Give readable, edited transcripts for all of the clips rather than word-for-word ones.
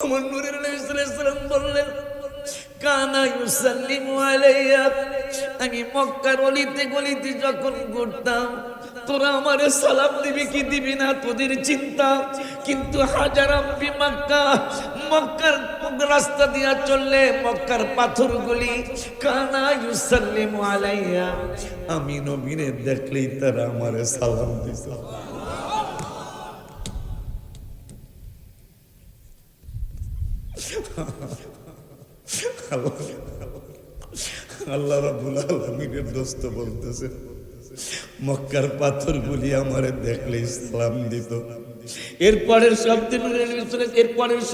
আমার নূরের নবী সাল্লাল্লাহু আলাইহি ওয়াসাল্লাম বললেন, কানা ইউসাল্লিমু আলাইয়া, আমি মক্কার অলিতে গলিতে যখন ঘুরতাম, তোরা আমারে সালাম দিবি কি দিবি না তোদের চিন্তা, কিন্তু হাজারাম বি মক্কা, মক্কার রাস্তা দিয়া চললে মক্কার পাথরগুলি কানা ইউসাল্লিমু আলাইয়া, আমি নবীরে দেখলেই তারা আমারে সালাম দিত। আল্লাহ রাব্বুল আলামিনের দোস্ত বলতেছে, মক্কার পাথরগুলি আমারে দেখলে সালাম দিত। এরপরের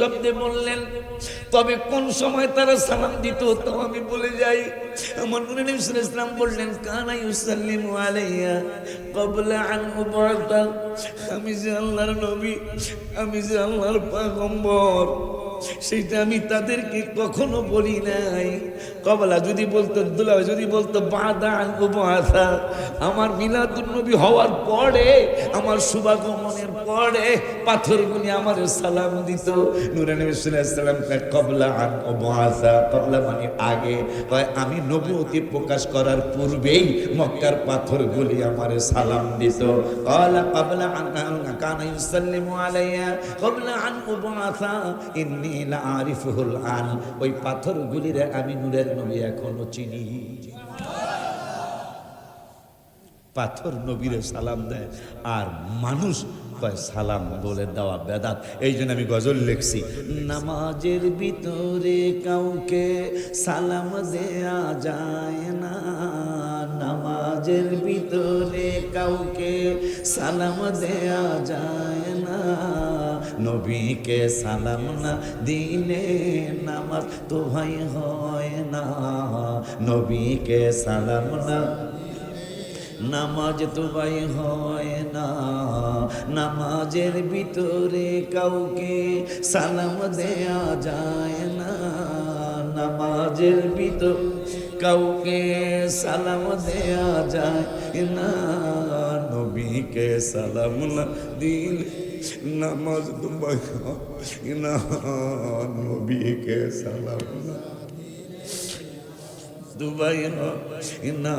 শব্দে বললেন, তবে কোন সময় তারা সালাম দিত তাও আমি বলে যাই। আমার নবী সাল্লাল্লাহু আলাইহি ওয়াসাল্লাম বললেন, কানা ইউসাল্লিমু আলাইয়া ক্বাবলা আন উবআতা, আমি যে আল্লাহর নবী, আমি যে আল্লাহর পয়গম্বর, সেটা আমি তাদেরকে কখনো বলি নাই। কবলা যদি বলতো, দুলা যদি বলতো বাদা আন উবআতা, আমার মিলাদুন নবী হওয়ার পরে, আমার শুভাগমনের পরে পাথরগুলি আমার সালাম দিত। নূরে নবী সাল্লাল্লাহু আলাইহি ওয়াসাল্লাম কবলা আন উবআতা, কবলা মানে আগে, তাই আমি নবুয়তি প্রকাশ করার পূর্বেই মক্কার পাথরগুলি আমার সালাম দিত। ক্বালা কবলা আন কানা ইউসাল্লিমু আলাইয়া কবলা আন উবআতা ইন্নী লা আরিফুল আন, ওই পাথরগুলিরে আমি নূরের নবী এখনো চিনি। পাথর নবীরে সালাম দেয় আর মানুষ সালাম বলে দেওয়া বেদাত। এই জন্য আমি গজল লিখছি, নামাজের ভিতরে কাউকে সালাম দেয়া যায় না, নামাজের ভিতরে কাউকে সালাম দেয়া যায় না, নবীকে সালাম না দিলে নামাজ তো ভাই হয় না, নবীকে সালাম না নামাজ তো ভাই হয় না, নামাজের ভিতরে কাউকে সালাম দেয়া যায় না, নামাজের ভিতর কাউকে সালাম দেয়া যায় না, নবীকে সালাম না দিলে নামাজ তো ভাই হয় না, নবীকে সালাম না দুবাই না।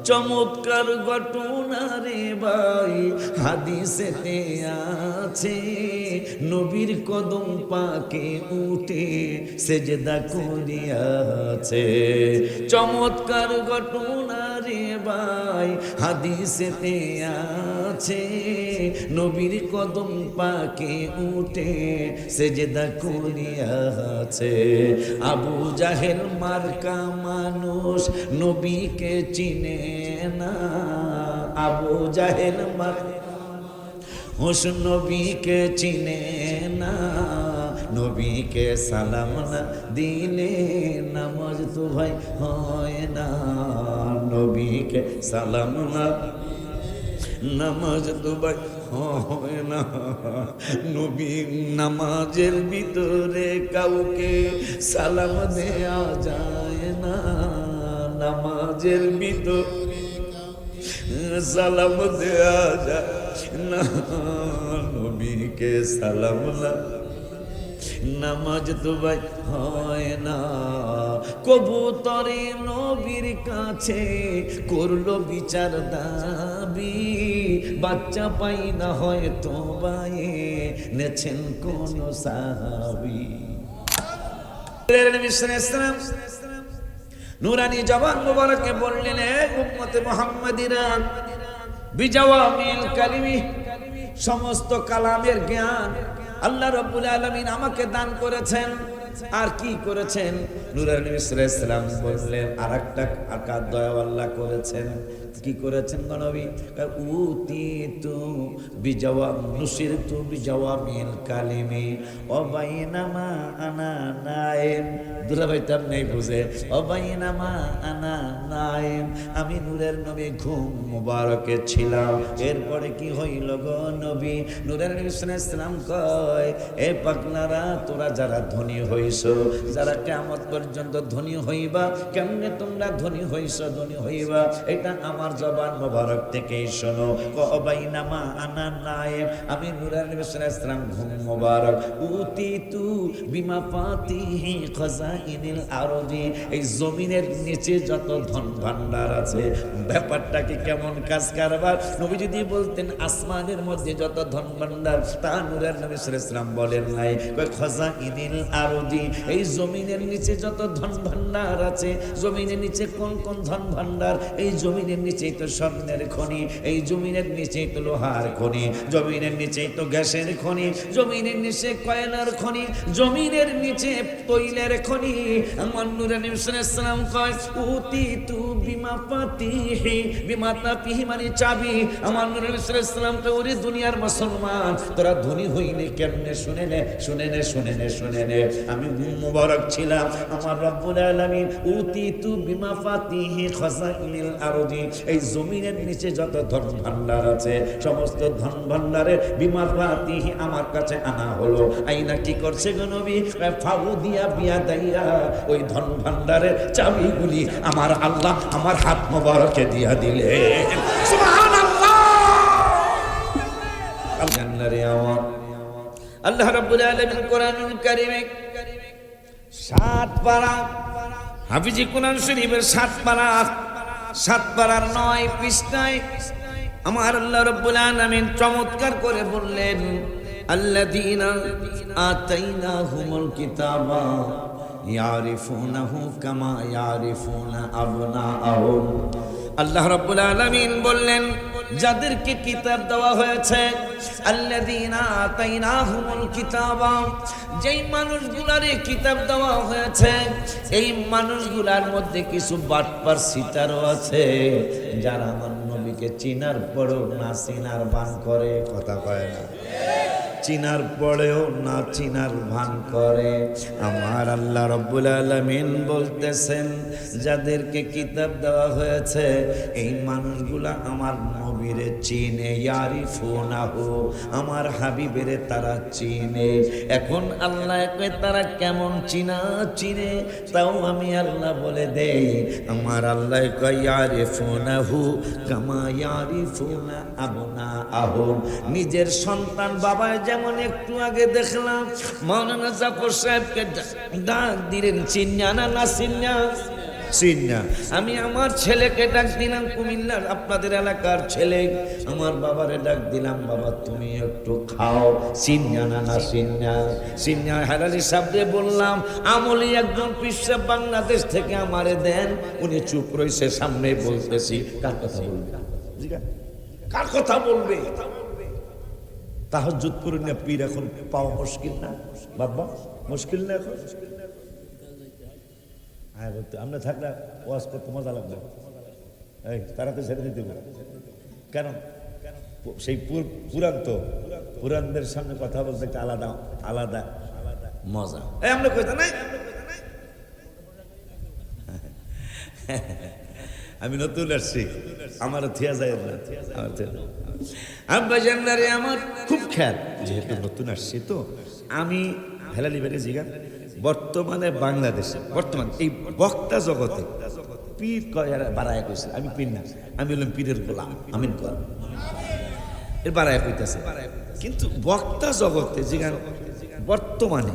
চমৎকার ঘটনা রে ভাই হাদিসেতে আছে, নবীর কদম পাকে উঠে সেজদা করিয়াছে। চমৎকার ঘটনা রে ভাই হাদিসেতে আছে, নবীর কদম পাকে উঠে সেজদা করিয়াছে। আবু জাহেল মার্কা মানুষ নবীকে চিনে না, আবু জাহেল মানুষ নবীকে চিনে না, নবীকে সালাম না দিলে নামাজ তো ভাই হয় না, নবীকে সালাম না নামাজ তো ভাই হয় না, নবী নামাজের ভিতরে কাউকে সালাম দেয়া যায় না, নামাজের ভিতরে সালাম দেয়া যায় না, নবীকে সালাম না নামাজ তো ভাই হয় না। কবুতরে নবীর কাছে করলো বিচার দাবি, বাচ্চা পাই না হয়তো বায়ে নেছেন কোন সাহাবী। নুরানি জবান মুবারকে বললেন, হে উম্মতে মুহাম্মাদিরা, বিজাওয়ামিল কালিমি, সমস্ত কালামের জ্ঞান আল্লাহ রাব্বুল আলামিন আমাকে দান করেছেন। আর কি করেছেন? নূরের নবী সাল্লাল্লাহু আলাইহি ওয়াসাল্লাম বললেন, আরেকটা আকার দয়া আল্লাহ করেছেন। কি করেছেন নবী? উতিতু বিজাওয়াম নুসিরতু বিজাওয়ামিল কালিমি ওয়াবাইনামা আনা নাইম। দুলাভাইতাম নেই বুঝে, ওয়াবাইনামা আনা নাইম, আমি নূরের নবী ঘুম মুবারকে ছিলাম। এরপরে কি হইল গো নবী? নূরের নবী সাল্লাল্লাহু আলাইহি ওয়াসাল্লাম কয়, এ পাগলারা, তোরা যারা ধনী হই হইছো, যারা কিয়ামত পর্যন্ত ধনী হইবা। কেমনে তোমরা ধনী হইছো, ধনী হইবা এটা আমার জবান মোবারক থেকেই শোনো। কবাইনামা আনা নায়েম, আমি নূরের নবী সাল্লাল্লাহু আলাইহি ওয়াসাল্লাম ঘুম মোবারক, উতিতু বিমা ফাতিহি খাজাইনিল আরদি, এই জমিনের নিচে যত ধন ভান্ডার আছে, ব্যাপারটা কি কেমন কাজ কারবার। নবী যদি বলতেন আসমানের মধ্যে যত ধন ভান্ডার, তা নূরের নবী সাল্লাল্লাহু আলাইহি ওয়াসাল্লাম বলেন নাই। কয় খাজাইনিল আরদি, এই জমিনের নিচে যত ধন ভান্ডার আছে, জমিনের নিচে কোন কোন ধন ভান্ডার? এই জমিনের নিচেই তো স্বর্ণের খনি, এই জমিনের নিচেই তো লোহার খনি, জমিনের নিচেই তো গ্যাসের খনি, জমিনের নিচে কয়লার খনি, জমিনের নিচে তৈলের খনি। আমার নূরের নবী সাল্লাল্লাহু আলাইহি ওয়াসাল্লাম কয় উতিতু বিমা ফাতিহি, বিমা ফাতিহি মানে চাবি। আমার নূরের নবী সাল্লাল্লাহু আলাইহি ওয়াসাল্লাম কয় ওরে দুনিয়ার মুসলমান, তোরা ধনী হইলে কেমনে? শুনে নে, শুনে নে, শুনে নে, শুনে নে। আমি মুবারক ছিলাম, আমার রব্বুল আলামিন উতিতু বিমা ফাতিহি খাজাইনিল আরদি, এই জমিনের নিচে যত ধন ভান্ডার আছে, সমস্ত ধন ভান্ডারের বিমা ফাতিহি আমার কাছে আনা হলো। আইনা কি করছে গো নবী? ফাউ দিয়া বিয়া দাইয়া, ওই ধন ভান্ডারের চাবিগুলি আমার আল্লাহ আমার হাত মোবারকে দিয়া দিলে। সুবহানাল্লাহ। জান্নারে আমার আল্লাহ রাব্বুল আলামিন কোরআনুল কারীমে 7 পারা, হাফিজি কোরআন শরীফের 7 পারা, 7 পারার 9 পৃষ্ঠায় আমার আল্লাহ রাব্বুল আলামিন চমৎকার করে বললেন, আল্লাযীনা আতাইনাহুমুল কিতাবা ইয়ারিফুনাহু কামা ইয়ারিফুনা আবনাআহুম। আল্লাহ রাব্বুল আলামিন বললেন, যাদেরকে কিতাব দেওয়া হয়েছে, আল্লাযীনা আতাইনাহুমুল কিতাবা, যেই মানুষগুলারে কিতাব দেওয়া হয়েছে, এই মানুষগুলার মধ্যে কিছু বাটপার সিটারও আছে, যারা আমার নবীকে চিনার পরেও না চিনার ভান করে। কথা কয় না, চিনার পরেও না চিনার ভান করে। আমার আল্লাহ রাব্বুল আলামিন বলতেছেন, যাদেরকে কিতাব দেওয়া হয়েছে, এই মানুষগুলা আমার নবীরে চিনে, ইয়ারিফুনাহু, আমার হাবিবেরে তারা চিনে। এখন আল্লাহ কয় তারা কেমন চিনে, তাও আমি আল্লাহ বলে দেই। আমার আল্লাহ কয় ইয়ারিফুনাহু কামা ইয়ারিফুনা আবনাআহুম, নিজের সন্তান বাবা যেমন একটু আগে দেখলাম মাওলানা জাফর সাহেবকে ডাক দিলেন, চিন্না না চিন্না? চিন্না। আমি আমার ছেলেকে ডাক দিলাম, কুমিল্লার আপনাদের এলাকার ছেলে, আমার বাবারে ডাক দিলাম, বাবা তুমি একটু খাও, চিন্না না চিন্না? চিন্না। হালালি সাহেবরে বললাম, আমলি একজন পিসা বাংলাদেশ থেকে আমারে দেন। উনি চুপ রয়েছে, সামনে বলতেছি, কার কথা বলবে? কার কথা বলবে? তাহাজ্জুদ করি না পীর, এখন পাওয়া মুশকিল না বাবা? মুশকিল না এখন? হ্যাঁ, আমরা থাকলে ওয়াজ করতে মজা লাগবে। এই তারা তো ছেড়ে দিতে পারে কেন? সেই পুরান তো, পুরানদের সামনে কথা বলতে একটা আলাদা আলাদা মজা। এই আমরা কইতা নাই, আমি নতুন আসছি, আমার থিয়া যায় না, আব্বা জান্নারে আমার খুব খেয়াল, যেহেতু নতুন আসছি তো আমি হেলালি বেড়ে জিগা। বর্তমানে বাংলাদেশে, বর্তমান এই বক্তা জগতে পীর বাড়ায় কইছে, আমি পীর না, আমি বললাম পীরের গোলাম, আমিন কর, এর বাড়ায় কইতেছে। কিন্তু বক্তা জগতে জিগা বর্তমানে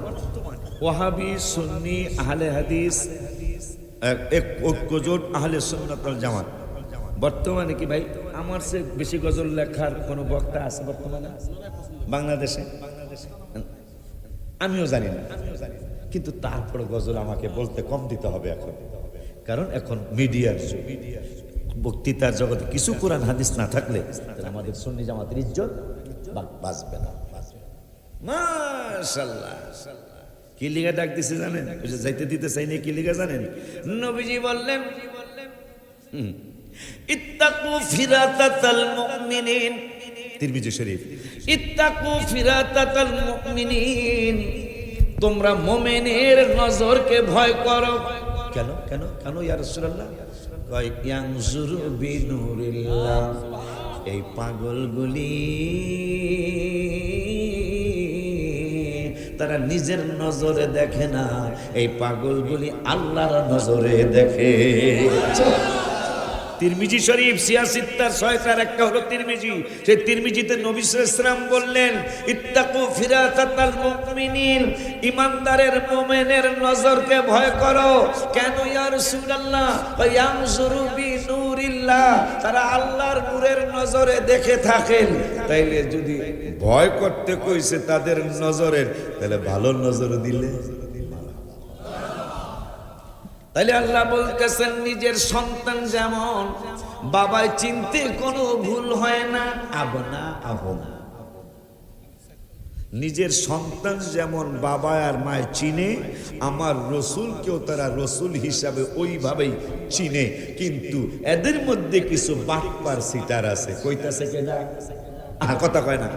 ওয়াহাবি, সুন্নি, আহলে হাদিস, এক ঐক্যজোট আহলে সুন্নাত ওয়াল জামাত, বর্তমানে কি ভাই আমার সে বেশি গজল লেখার কোন বক্তা আছে বর্তমানে বাংলাদেশে? আমিও জানি না, কিন্তু তারপরে গজল আমাকে বলতে কম দিতে হবে এখন, কারণ এখন মিডিয়ার যুগ। বক্তৃতার জগতে কিছু কোরআন হাদিস না থাকলে আমাদের সুন্নি জামাতের ইজ্জত বাঁচবে না। মাশাআল্লাহ। কি লিগা ডাক দিছে জানেন? যাইতে দিতে চাই না, কি লিগা জানেন? নবীজি বললেন, ইত্তাকু ফিরাতাতাল মুমিনিন, তিরমিজি শরীফ, ইত্তাকু ফিরাতাতাল মুমিনিন, তোমরা মুমিনের নজরকে ভয় করো। কেন কেন কেন ইয়া রাসূলুল্লাহ? কয় ইয়ানজুরু বিনুরিল্লাহ, এই পাগলগুলি তারা নিজের নজরে দেখে না, এই পাগলগুলি আল্লাহর নজরে দেখে। তিরমিজি শরীফ 86 একটা হলো তিরমিজি। সেই তিরমিজিতে নবী সাল্লাল্লাহু আলাইহি ওয়াসাল্লাম বললেন, ইত্তাকু ফিরাতাতাল মুমিনিন, ইমানদারের মুমিনের নজরকে ভয় করো। কেন ইয়া রাসূলুল্লাহ? ইয়ানজুরু বিনুরিল্লাহ, তারা আল্লাহর নূরের নজরে দেখে থাকেন। তাইলে যদি ভয় করতে কইছে তাদের নজরের, তাহলে ভালো নজর দিলে। তাইলে আল্লাহ বলতেছেন নিজের সন্তান যেমন বাবায় চিনতে কোনো ভুল হয় না, আবনা আহম, নিজের সন্তান যেমন বাবা আর মায় চিনে, আমার রসুলকেও তারা রসুল হিসাবে ওইভাবেই চিনে। কিন্তু এদের মধ্যে কিছু বাটপার সিটার আছে। কইতাছে কেনা কথা কয় না,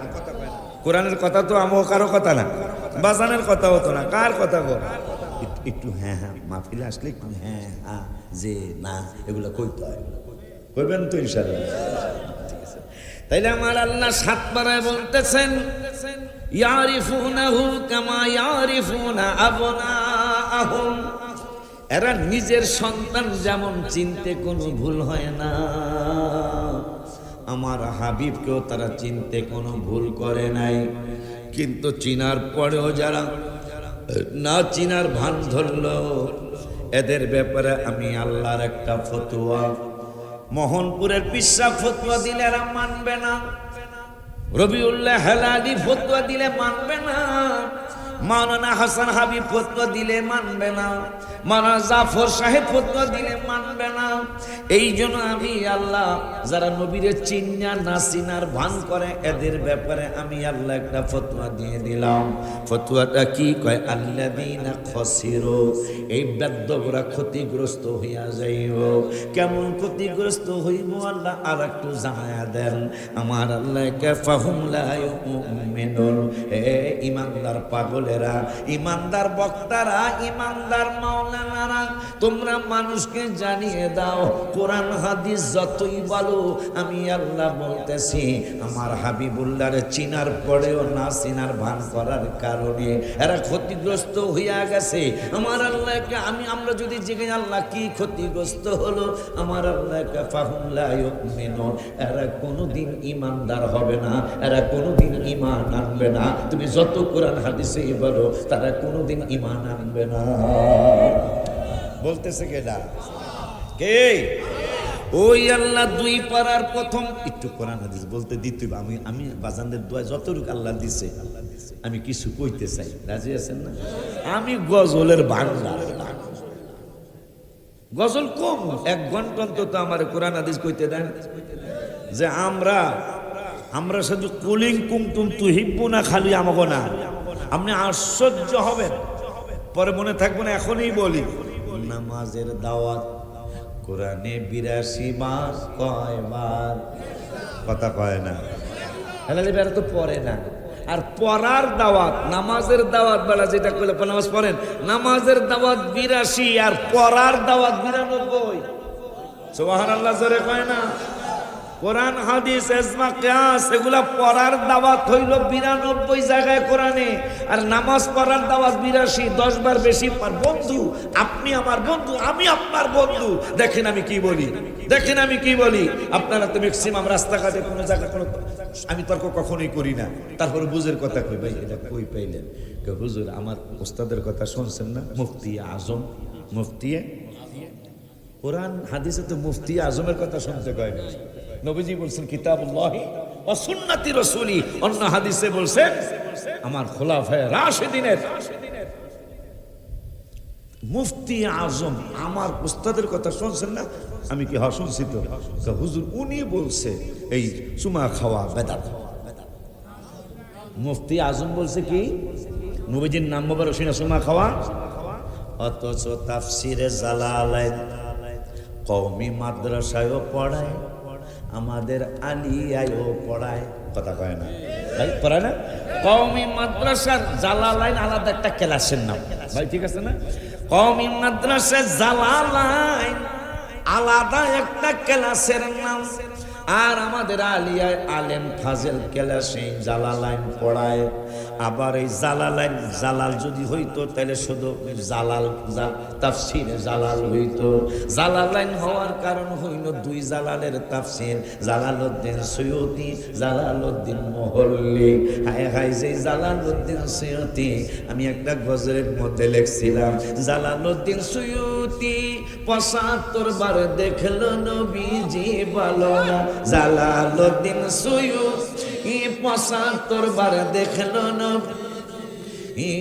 কোরআনের কথা তো আমও কারো কথা না, বাজানের কথা হতো না, কার কথা গো? একটু হ্যাঁ হ্যাঁ, মাহফিলে আসলে একটু হ্যাঁ হ্যাঁ যে না এগুলো কইতে হয়, কইবেন তো ইনশাআল্লাহ। তাইলে আমার আল্লাহ 7 বারায় বলতেছেন, ইয়ারিফুনাহু কামা ইয়ারিফুনা আবনাআহুম, এরা নিজের সন্তান যেমন চিনতে কোনো ভুল হয় না, আমার হাবিবকেও তারা চিনতে কোনো ভুল করে নাই। কিন্তু চিনার পরেও যারা না চিনার ভান ধরল, এদের ব্যাপারে আমি আল্লাহর একটা ফতোয়া, মোহনপুরের পিসা ফতোয়া দিলে এরা মানবে না, রবিউল্লাহ হেলালি ফতোয়া দিলে মানবে না, মাওলানা হাসান হাবিব ফতোয়া দিলে মানবে না, মাওলানা জাফর সাহেব ফতোয়া দিলে মানবে না। এই জন্য আমি আল্লাহ যারা নবীরে চিন্না না চিনার ভান করে, এদের ব্যাপারে আমি আল্লাহ একটা ফতোয়া দিয়ে দিলাম। ফতোয়াটা কি কয়? আল্লাযীনা খাসিরু, এই বেদ্যবরা ক্ষতিগ্রস্ত হইয়া যাইব। কেমন ক্ষতিগ্রস্ত হইব আল্লাহ আর একটু জানায়া দেন। আমার আল্লাহকে ফাহুম লা ইউমিনুন, হে ইমানদার পাগলেরা, ইমানদার বক্তারা, ইমানদার মাওলানারা, তোমরা মানুষকে জানিয়ে দাও, কোরআন হাদিস যতই বলো, আমি আল্লাহ বলতেছি আমার হাবিবুল্লাহর চিনার পরেও না চিনার ভান করার কারণে এরা ক্ষতিগ্রস্ত হইয়া গেছে। আমার আল্লাহকে আমরা যদি জিজ্ঞেস আল্লাহ কি ক্ষতিগ্রস্ত হলো, আমার আল্লাহকে ফাহুম লা ইউমিনুন, এরা কোনোদিন ইমানদার হবে না, এরা কোনোদিন ঈমান আনবে না। তুমি যত কোরআন হাদিসে বলো, তারা কোনোদিন ঈমান আনবে না। বলতেছে কেডা? কে? ওই আল্লাহ 2 পারার প্রথম একটু কোরআন হাদিস বলতে দিতে, আমি বাজানদের দোয়া যতটুকু আল্লাহ দিছে আমি কিছু কইতে চাই, রাজি আছেন না? আমি গজলের ভান্ডার, গজল কম 1 ঘন্টা অন্তত আমার কোরআন হাদিস কইতে দেন। যে আমরা শুধু কুলিং কুমতুম তুহিব্বুনা খালি আমাগো না, আপনি আশ্চর্য হবেন, পরে মনে থাকবে না, এখনই বলি। নামাজের দাওয়াত কোরআনে 82 বার, কয়বার? কথা কয় না, হেলালি বেড়া তো পড়ে না। আর পড়ার দাওয়াত, নামাজের দাওয়াত বেলা যেটা করলে নামাজ পড়েন, নামাজের দাওয়াত 82 আর পড়ার দাওয়াত 92। সুবহানাল্লাহ জোরে কয় না? কোরআন হাদিস ইজমা কিয়াস এগুলা পড়ার দাওয়াত হইল 92 জায়গায় কোরআনে, আর নামাজ পড়ার দাওয়াত 82। 10 বার বেশি পার। বন্ধু, আপনি আমার বন্ধু, আমি আপনার বন্ধু। দেখেন আমি কি বলি, দেখেন আমি কি বলি। আপনারা তো ম্যাক্সিমাম রাস্তাঘাটে কোনো জায়গা কোনো, আমি তর্ক কখনোই করি না, তারপরে বুঝের কথা কই, ভাই এটা কই পাইলেন? হুজুর আমার ওস্তাদের কথা শুনছেন না, মুফতি আজম, মুফতি কোরআন হাদিসে তো মুফতি আজমের কথা শুনতে কয় না। নবীজি বলছেন কিতাবুল্লাহি ওয়া সুন্নতি রাসূলি, অন্য হাদিসে বলছেন আমার খোলাফায়ে রাশিদিনের মুফতি আজম। আমার উস্তাদের কথা শুনছেন না? আমি কি হ্যাঁ শুনছি তো। হুজুর উনি বলছে এই চুমা খাওয়া বেদাত। মুফতি আজম বলছে কি? নবীজির নাম মোবারক শুনে চুমা খাওয়া। অথচ তাফসিরে জালালাইন কওমি মাদ্রাসায়ও পড়ায়, আমাদের আলিয়ায়ও পড়ায়। কথা কয় না ভাই, পড়ায় না? কওমি মাদ্রাসার জালালাইন আলাদা একটা ক্লাসের নাম ভাই, ঠিক আছে না? কওমি মাদ্রাসা জালালাইন আলাদা একটা ক্লাসের নাম, আর আমাদের আলিয়ায় আলেম ফাজেল ক্লাসে জালালাইন পড়ায়। আবার এই জালালাইন জালাল যদি হইতো তাহলে শুধু জালাল তাফসিরে জালাল হইতো। জালালাইন হওয়ার কারণ হইল দুই জালালের তাফসির, জালালউদ্দিন সৈয়দী, জালালউদ্দিন মোহল্লী। হায় হায় যে জালালউদ্দিন সৈয়দী, আমি একটা গজলের মধ্যে লিখছিলাম, জালালউদ্দিন সৈয়দী ৭৫ বার দেখলো নবীজি বলো না। জালালউদ্দিন সৈয়দী ৭৫ বার দেখলো নবী,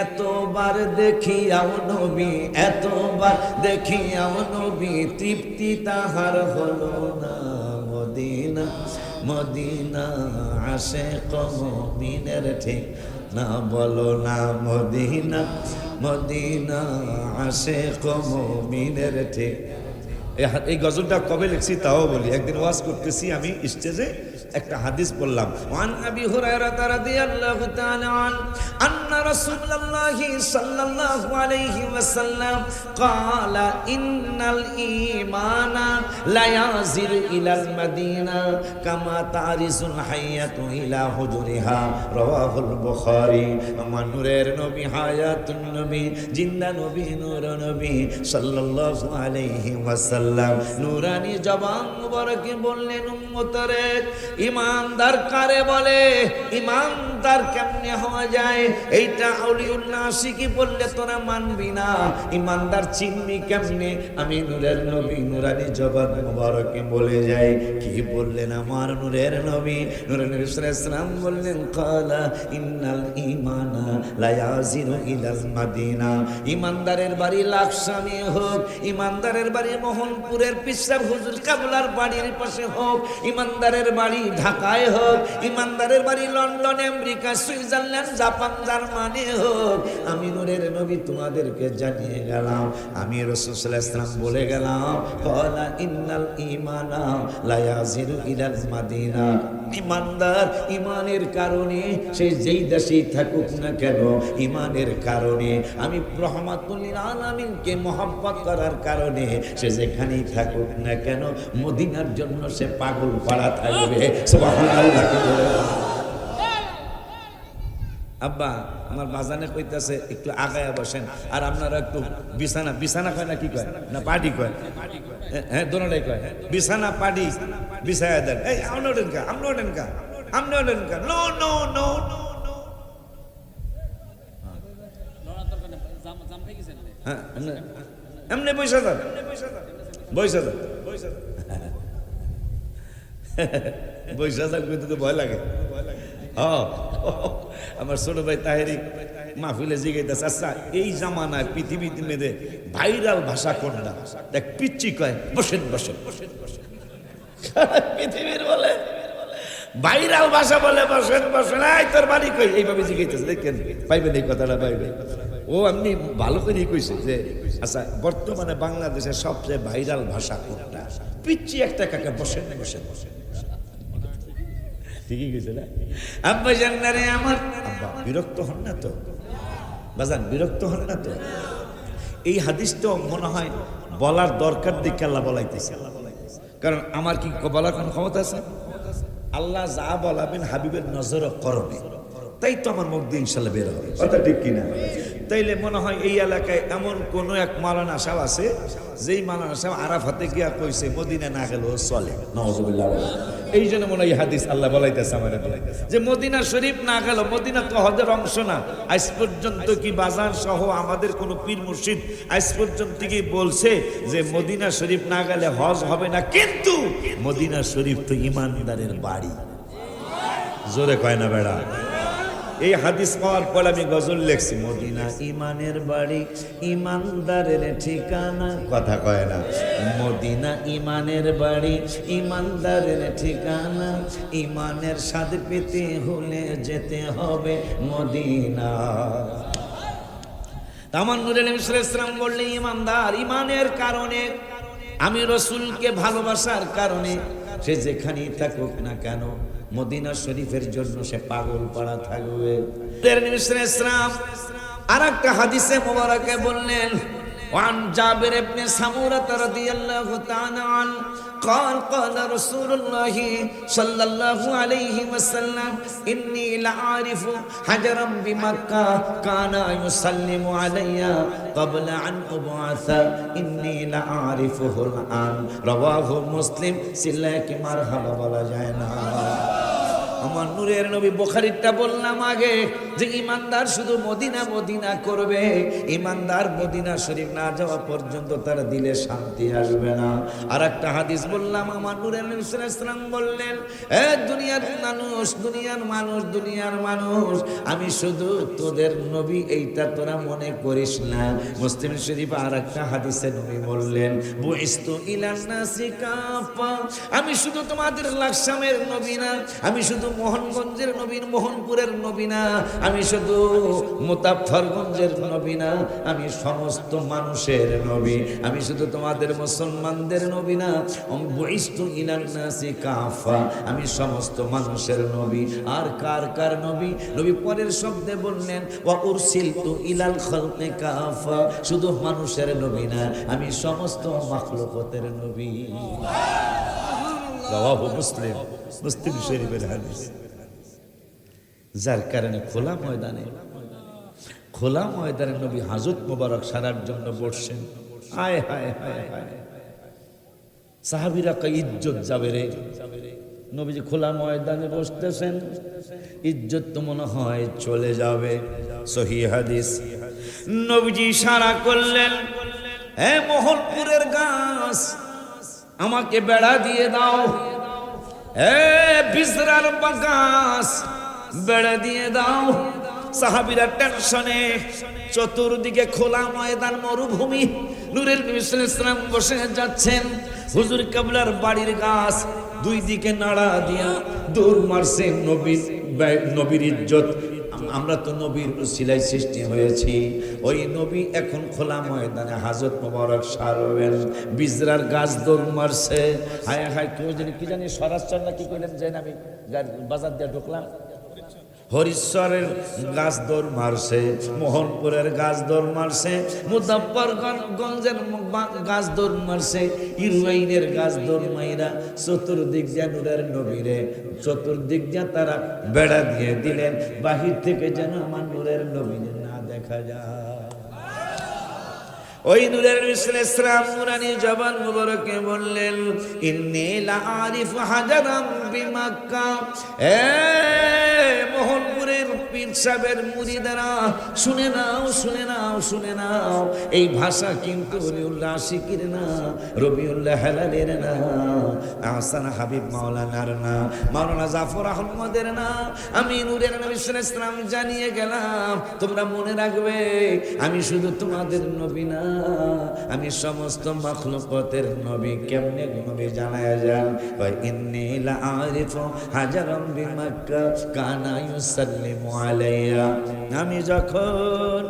এতবার দেখিয়াও নবী, এতবার দেখিয়াও নবী, তৃপ্তি তাহার হলো না। মদিনা মদিনা আশিক মুমিনের ঠিক না বলো না। মদিনা মদিনা আশিক মুমিনের ঠিক। এই গজলটা কবে লিখছি তাও বলি। একদিন ওয়াজ করতেছি আমি স্টেজে, একটা হাদিস বললাম, ওয়ান আবি হুরায়রা রাদিয়াল্লাহু তাআলা আন্না রাসূলুল্লাহি সাল্লাল্লাহু আলাইহি ওয়াসাল্লাম ক্বালা ইন্নাল ঈমানা লা ইয়াজিরু ইলাল মাদিনা কামা তারিসুল হাইয়াতু ইলা হুজুরিহা, রাওয়াহুল বুখারী। আমার নূরের নবী, হায়াতুন নবী, জিন্দা নবী, নূর নবী সাল্লাল্লাহু আলাইহি ওয়াসাল্লাম নূরানী জবান মুবারকে বললেন, উম্মতরে ইমানদার কারে বলে, ইমানদার কেমনে হওয়া যায়? এইটা আউলিউল্লাহ আশিকি বললে তোরা মানবি না। ইমানদার চিনবি কেমনে? আমি নূরের নবী নূরানী জবান মুবারকে বলে যাই। কি বললেন আমার নূরের নবী? নূরের নবী সাল্লাল্লাহু আলাইহি ওয়াসাল্লাম বললেন, ক্বালা ইন্নাল ঈমানা লা ইয়াজিরু ইলাল মাদিনা। ইমানদারের বাড়ি লাকসামে হোক, ইমানদারের বাড়ি মোহনপুরের পিসরাব হুজুর কাবলার বাড়ির পাশে হোক, ইমানদারের বাড়ি ঢাকায় হোক, ইমানদারের বাড়ি London, America, Switzerland, Japan, Germany হোক, আমি নূরের নবী তোমাদেরকে জানিয়ে গেলাম, আমি রাসূল সাল্লাল্লাহু আলাইহি ওয়াসাল্লাম বলে গেলাম, ক্বালা ইন্নাল ঈমানা লা ইয়াজিরু ইলাল মাদিনা। ইমানদার ইমানের কারণে সে যেই দেশেই থাকুক না কেন, ইমানের কারণে, আমি রহমাতুল লিল আলামিনকে মহব্বত করার কারণে সে যেখানেই থাকুক না কেন, মদিনার জন্য সে পাগল পাড়া থাকবে। সুবহানাল্লাহ। আব্বা আমার বাজানে কইতাছে একটু আগায়া বসেন, আর আপনারা একটু বিছানা, বিছানা কয় না কি কয় না পাটি কয়, হ্যাঁ দোনোটাই কয়, বিছানা পাটি বিছায়া দেন। এই আপনি ওঠেন কা, আপনি ওঠেন কা, আপনি ওঠেন কা, নো নো নো হ্যাঁ এমনি পয়সা দেন, পয়সা দেন, পয়সা দেন কিন্তু তো ভয় লাগে। আমার ছোট ভাই তাহেরি মাহফিলে জিগাইতেছে, আচ্ছা এই জামানায় পৃথিবীতে মেয়েদের ভাইরাল ভাষা কোনটা? দেখ পিচ্ছি কয় বসেন বসেন, পৃথিবীর বলে ভাইরাল ভাষা বলে বসেন বসেন, এই তোর বাড়ি কই, এইভাবে জিগাইতেছে। দেখেন পাইবেন এই কথাটা, পাইবেন। ও এমনি ভালো করেই কইছে যে আচ্ছা বর্তমানে বাংলাদেশের সবচেয়ে ভাইরাল ভাষা কোনটা? পিচ্ছি একটা কাকা বসেন বসেন বসেন, ঠিকই কইছে না? আব্বা জান্নারে আমার আব্বা বিরক্ত হন না তো বাজান, বিরক্ত হন না তো? এই হাদিসটা মনে হয় বলার দরকার দেখে আল্লাহ বলাইতেছে, কারণ আমার কি বলার কোনো ক্ষমতা আছে? আল্লাহ যা বলাবেন হাবিবের নজর করবে, তাই তো আমার মুখ দিয়ে ইনশাল্লাহ বের হবে, কথা ঠিক কিনা? তাইলে মনে হয় এই এলাকায় এমন কোন এক মাওলানা সাহেব আছে, যেই মাওলানা সাহেব আরাফাতে গিয়া কইছে মদিনা না গেলেও চলে। নাউজুবিল্লাহ। এই জন্য মনে হয় হাদিস আল্লাহ বলাইতেছে আমার, যে মদিনা শরীফ না গেল, মদিনা তো হজের অংশ না। আজ পর্যন্ত কি বাজার সহ আমাদের কোন পীর মুর্শিদ আজ পর্যন্ত কি বলছে যে মদিনা শরীফ না গেলে হজ হবে না? কিন্তু মদিনা শরীফ তো ইমানদারের বাড়ি, জোরে কয় না বেড়া? এই হাদিস পাওয়ার পর আমি গজল লিখছি, মদিনা ইমানের বাড়ি, ইমানদারের ঠিকানা, কথা কয় না? মদিনা ইমানের বাড়ি, ইমানদারের ঠিকানা, ইমানের স্বাদ পেতে হলে যেতে হবে মদিনা। আমার নূরে নবী সাল্লাল্লাহু আলাইহি ওয়াসাল্লাম বললেন, ইমানদার ইমানের কারণে, আমি রাসূলকে ভালোবাসার কারণে সে যেখানেই থাকুক না কেন, মদিনা শরীফের জন্য সে পাগল পাড়া থাকবে। আর একটা হাদিসে মোবারকে বললেন, وعن جابر بن سمورة رضي الله تعالى عنه قال قال رسول الله صلى الله عليه وسلم إني لأعرف حجرا بمكة كان يسلم علي قبل أن أبعث إني لأعرفه الآن رواه مسلم সিল্লায় কি মারহাবা বলা যায় না? আমার নূরের নবী বুখারীরটা বললাম আগে যে ইমানদার শুধু মদিনা মদিনা করবে, ইমানদার মদিনা শরীফ না যাওয়া পর্যন্ত তার দিলে শান্তি আসবে না। আর একটা হাদিস বললাম, আমার নূরের নবী সাল্লাল্লাহু আলাইহি ওয়াসাল্লাম বললেন, এ দুনিয়ার মানুষ, দুনিয়ার মানুষ, দুনিয়ার মানুষ, আমি শুধু তোদের নবী এইটা তোরা মনে করিস না। মুসলিম শরীফ আর একটা হাদিসে নবী বললেন, বুইস্তু ইলান নাসি কাফা, আমি শুধু তোমাদের লাকসামের নবী না, আমি শুধু মোহনগঞ্জের নবী, মোহনপুরের নবী না, আমি শুধু মুতাফফরগঞ্জের নবী না, আমি সমস্ত মানুষের নবী, আমি শুধু তোমাদের মুসলমানদের নবী না, বুইস্তু ইলান নাসি কাফা, আমি সমস্ত মানুষের নবী। আর কার কার নবী? নবী পরের শব্দে বললেন, ওয়া উরসিলতু ইলাল খালকি কাফা, শুধু মানুষের নবী না, আমি সমস্ত মাখলুকাতের নবী। রাওয়াহু মুসলিম, মুসলিম শরীফের হাদিস। যার কারণে খোলা ময়দানে নবী হাজত মোবারক সারার জন্য বসছেন। হায় হায় হায় হায়, সাহাবীরা কয় ইজ্জত যাবে রে, নবীজি খোলা ময়দানে বসতেছেন, ইজ্জত তো মনে হয় চলে যাবে। সহিহ হাদিস। নবীজি ইশারা করলেন, হে মোহনপুরের গাছ, আমাকে বেড়া দিয়ে দাও। হে বিজরার গাছ, বেড়া দিয়ে দাও। সাহাবীরা টেনশনে, চতুর্দিকে খোলা ময়দান, মরুভূমি, নূরের নবী সাল্লাল্লাহু আলাইহি ওয়াসাল্লাম বসে যাচ্ছেন। হুজুর কিবলার বাড়ির গাছ দুই দিকে নাড়া দিয়া দৌড় মারছে। নবীর ইজ্জত, আমরা তো নবীর উসিলায় সৃষ্টি হয়েছি, ওই নবী এখন খোলা ময়দানে হাজত মোবারক সারবেন। বিজরার গাছ দৌড় মারছে। হায় হায়, কেউ জানি কি জানি স্বরাষ্ট্র না কি করলেন, যে আমি বাজার দিয়ে ঢুকলাম, হরিশ্বরের গাছ দৌড় মারছে, মোহনপুরের গাছ দৌড় মারছে, মুজাফফরগঞ্জের গাছ দৌড় মারছে, ইরওয়াইনের গাছ দৌড় মাইরা চতুর্দিক দিয়ে নূরের নবীরে, চতুর্দিক দিয়ে তারা বেড়া দিয়ে দিলেন, বাহির থেকে যেন আমার নূরের নবীরে না দেখা যায়। ওই নূরের নবী সাল্লাল্লাহু আলাইহি ওয়াসাল্লাম নুরানি জবান মুবারকে বললেন, ইন্নী লাআরিফু হাজারাম বিমাক্কা। মোহনপুরের পীর সাহেবের মুরিদারা, শুনে নাও, শুনে নাও, শুনে নাও, এই ভাষা কিন্তু ওলিউল্লাহ আশিকির না, রবিউল্লাহ হেলালের না, আহসান হাবিব মাওলানার না, মাওলানা জাফর আহমদের না, আমি নূরের নবী সাল্লাল্লাহু আলাইহি ওয়াসাল্লাম জানিয়ে গেলাম। তোমরা মনে রাখবে, আমি শুধু তোমাদের নবী না, আমি সমস্ত মাখলুকাতের নবী। কেমনে নবী জানায়া যান? ওয়া ইন্নী লাআরিফু হাজারাম বিমাক্কা কানা ইউসাল্লিমু আলাইয়া। আমি যখন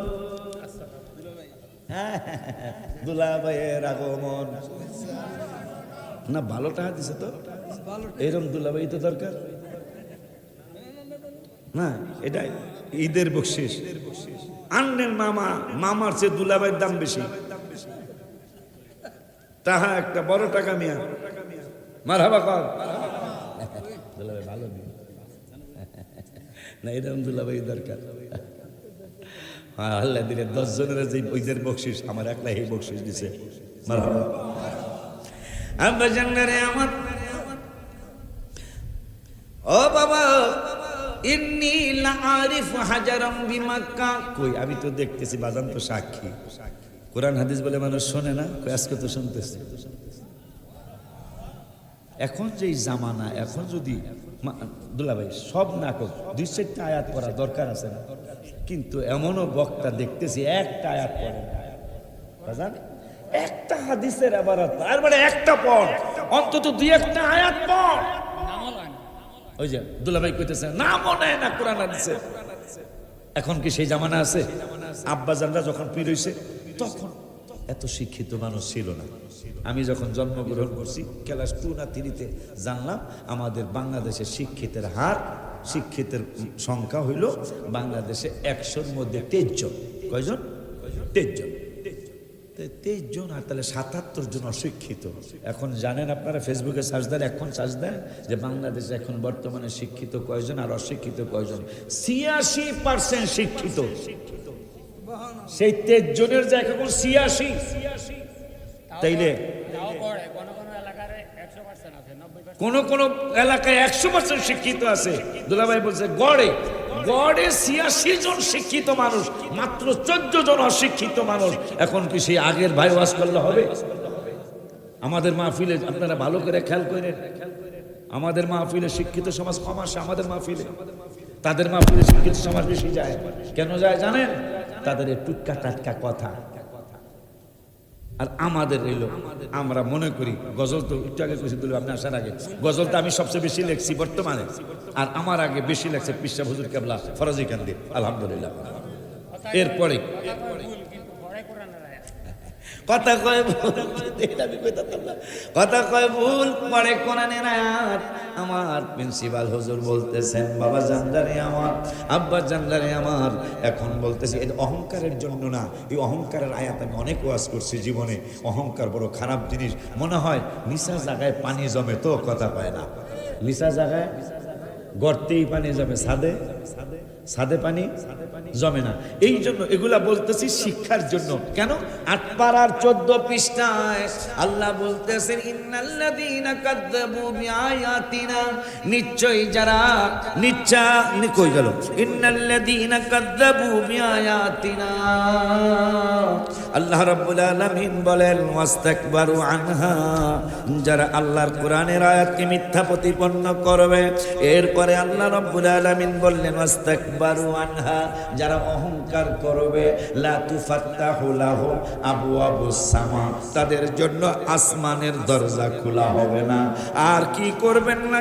দুলাভাইয়ের আগমন, না ভালোটা দিছে তো, এরকম দুলাভাই তো দরকার না, এটা ঈদের বকশিশ আনলেন। মামার চেয়ে দুলাভাইয়ের দাম বেশি, তাহা একটা বড় টাকা মিয়া। মারহাবা কর, দুলাভাই ভালো না, এরকম দুলাভাই দরকার। আল্লাহ দিলে 10 জনের যে ঈদের বকশিশ, আমার একলা এই বকশিশ দিছে। মারহাবা। আব্বা জান্নারে আমার, ও বাবা, ইন্নী লাআরিফু হাজারাম বিমাক্কা। কই আমি তো দেখতেছি, বাজান তো সাক্ষী, কোরআন হাদিস বলে মানুষ শোনে না, কই আজকে তো শুনতেছি। এখন যে জামানা, এখন যদি দুলাভাই সব না কর, 2-4টা আয়াত পড়া দরকার আছে না, কিন্তু এমনও বক্তা দেখতেছি একটা আয়াত পড়ে না, বাজান একটা হাদিসের ইবারত, আর মানে একটা পড়, অন্তত 2-1টা আয়াত পড়। ওই যে দুলাভাই কইতেছে না মনে না কোরআন হাদিসে। এখন কি সেই জামানা আছে? আব্বাজানরা যখন পীর হইছে তখন এত শিক্ষিত মানুষ ছিল না। আমি যখন জন্মগ্রহণ করছি ক্লাস 2 না 3-তে জানলাম আমাদের বাংলাদেশের শিক্ষিতের হার, শিক্ষিতের সংখ্যা হইল বাংলাদেশে 100-র মধ্যে 23 জন। কয়জন? 23 জন। 23 জন, আর তাহলে 77 জন অশিক্ষিত। এখন জানেন আপনারা, ফেসবুকে সার্চ দেন, এখন সার্চ দেন যে বাংলাদেশে এখন বর্তমানে শিক্ষিত কয়জন আর অশিক্ষিত কয়জন। 86% শিক্ষিত। সেই 23 জনের জায়গা এখন 86। তাইলে কোন কোন এলাকায় 100% শিক্ষিত আছে। দুলাভাই বলছে গড়ে 86 জন শিক্ষিত মানুষ, মাত্র 14 জন অশিক্ষিত মানুষ। এখন কি সেই আগের ভাই ওয়াজ করলে হবে? আমাদের মাহফিলে আপনারা ভালো করে খেয়াল করেন, আমাদের মাহফিলে শিক্ষিত সমাজ কম আসে। আমাদের মাহফিলে, তাদের মাহফিলে শিক্ষিত সমাজ বেশি যায়। কেন যায় জানেন? তাদের টুটকা টাটকা কথা। আর আমাদের এলো, আমরা মনে করি গজল তো একটু আগে কইছি দিল আপনি আসার আগে, গজলটা আমি সবচেয়ে বেশি লেখছি বর্তমানে, আর আমার আগে বেশি লেখছে পিসা হুজুর কেবলা ফরাজি কান্দি, আলহামদুলিল্লাহ। এরপরে কথা কয় ভুল, কথা কয় ভুল পরে কোরআনের আয়াত। আমার প্রিন্সিপাল হুজুর বলতেছেন, বাবা জানদারে আমার, আব্বা জানদারে আমার, এখন বলতেছি এই অহংকারের জন্য না। এই অহংকারের আয়াত আমি অনেক ওয়াজ করছি জীবনে। অহংকার বড় খারাপ জিনিস। মনে হয় নিচা জায়গায় পানি জমে তো কথা পায় না। নিচা জায়গায় গর্তেই পানি জমে, ছাদে পানি জমে না। এই জন্য এগুলা বলতেছি শিক্ষার জন্য। কেন? 8 পারার 14 পৃষ্ঠায় আল্লাহ বলতেছেন, ইন্নাল্লাযীনা কাযযাবু বিআয়াতিনা, নিশ্চয়ই যারা কই গেল, ইন্নাল্লাযীনা কাযযাবু বিআয়াতিনা, আল্লাহ রাব্বুল আলামিন বলেন ওয়াস্তাকবারু আনহা, যারা আল্লাহর কোরআনের আয়াতকে মিথ্যা প্রতিপন্ন করবে। এরপরে আল্লাহ রাব্বুল আলামিন বললেন ওয়াস্তাকবারু আনহা, যারা অহংকার করবে, লা তুফাত্তাহু লাহুম আবওয়াবুস সামা, তাদের জন্য আসমানের দরজা খোলা হবে না। আর কি করবেন না?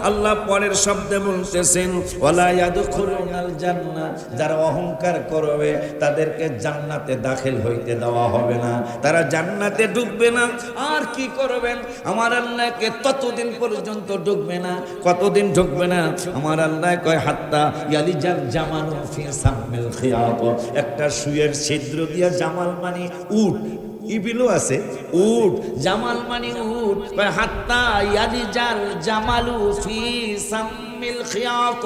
আল্লাহ পরের শব্দে বলতেছেন ওয়ালা ইয়াদখুলুনাল জান্নাহ, যারা অহংকার করবে তাদেরকে জান্নাতে দাখিল হইতে দেওয়া হবে না, তারা জান্নাতে ঢুকবে না। আর কি করবেন? আমার আল্লাহকে ততদিন পর্যন্ত ঢুকবে না। কতদিন ঢুকবে না? আমার আল্লাহ কয় হাত্তা ইয়ালিজাল জামালু ফি সামিল খিয়াত, একটা সুয়ের ছিদ্র দিয়া, জামাল মানে উট, ইবিলও আছে, উট, জামাল মানে উট, হাত্তা ইয়ালিজাল জামালু ফি সামিল খিয়াত,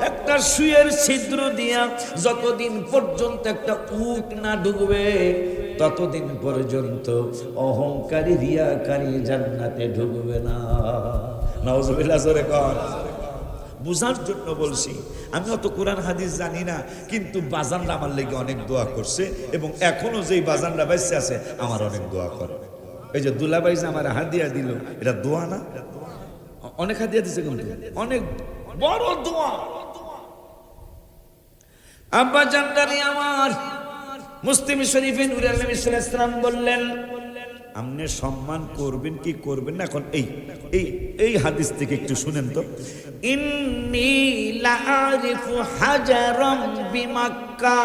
একটা সুয়ের ছিদ্র দিয়া যতদিন পর্যন্ত একটা উট না ঢুকবে ততদিন পর্যন্ত অহংকারী রিয়াকারী জান্নাতে ঢুকবে না। নাউজুবিল্লাহ জোরে কর। বুঝার জন্য বলছি, আমি অত কোরআন হাদিস জানি না, কিন্তু বাজানরা আমার লেগে অনেক দোয়া করছে, এবং এখনো যেই বাজানরা বেঁচে আছে আমার অনেক দোয়া করে। এই যে দুলাভাই যে আমার হাদিয়া দিল, এটা দোয়া না? অনেক হাদিয়া দিছে, কিন্তু অনেক বড় দোয়া। আব্বা জানদারি আমার, মুসলিম শরীফে নূরে আলম ইসলাম বললেন, আপনি সম্মান করবেন কি করবেন না। এখন এই হাদিস থেকে একটু শুনেন তো। ইন্নী লাআরিফু হাজারাম বিমাক্কা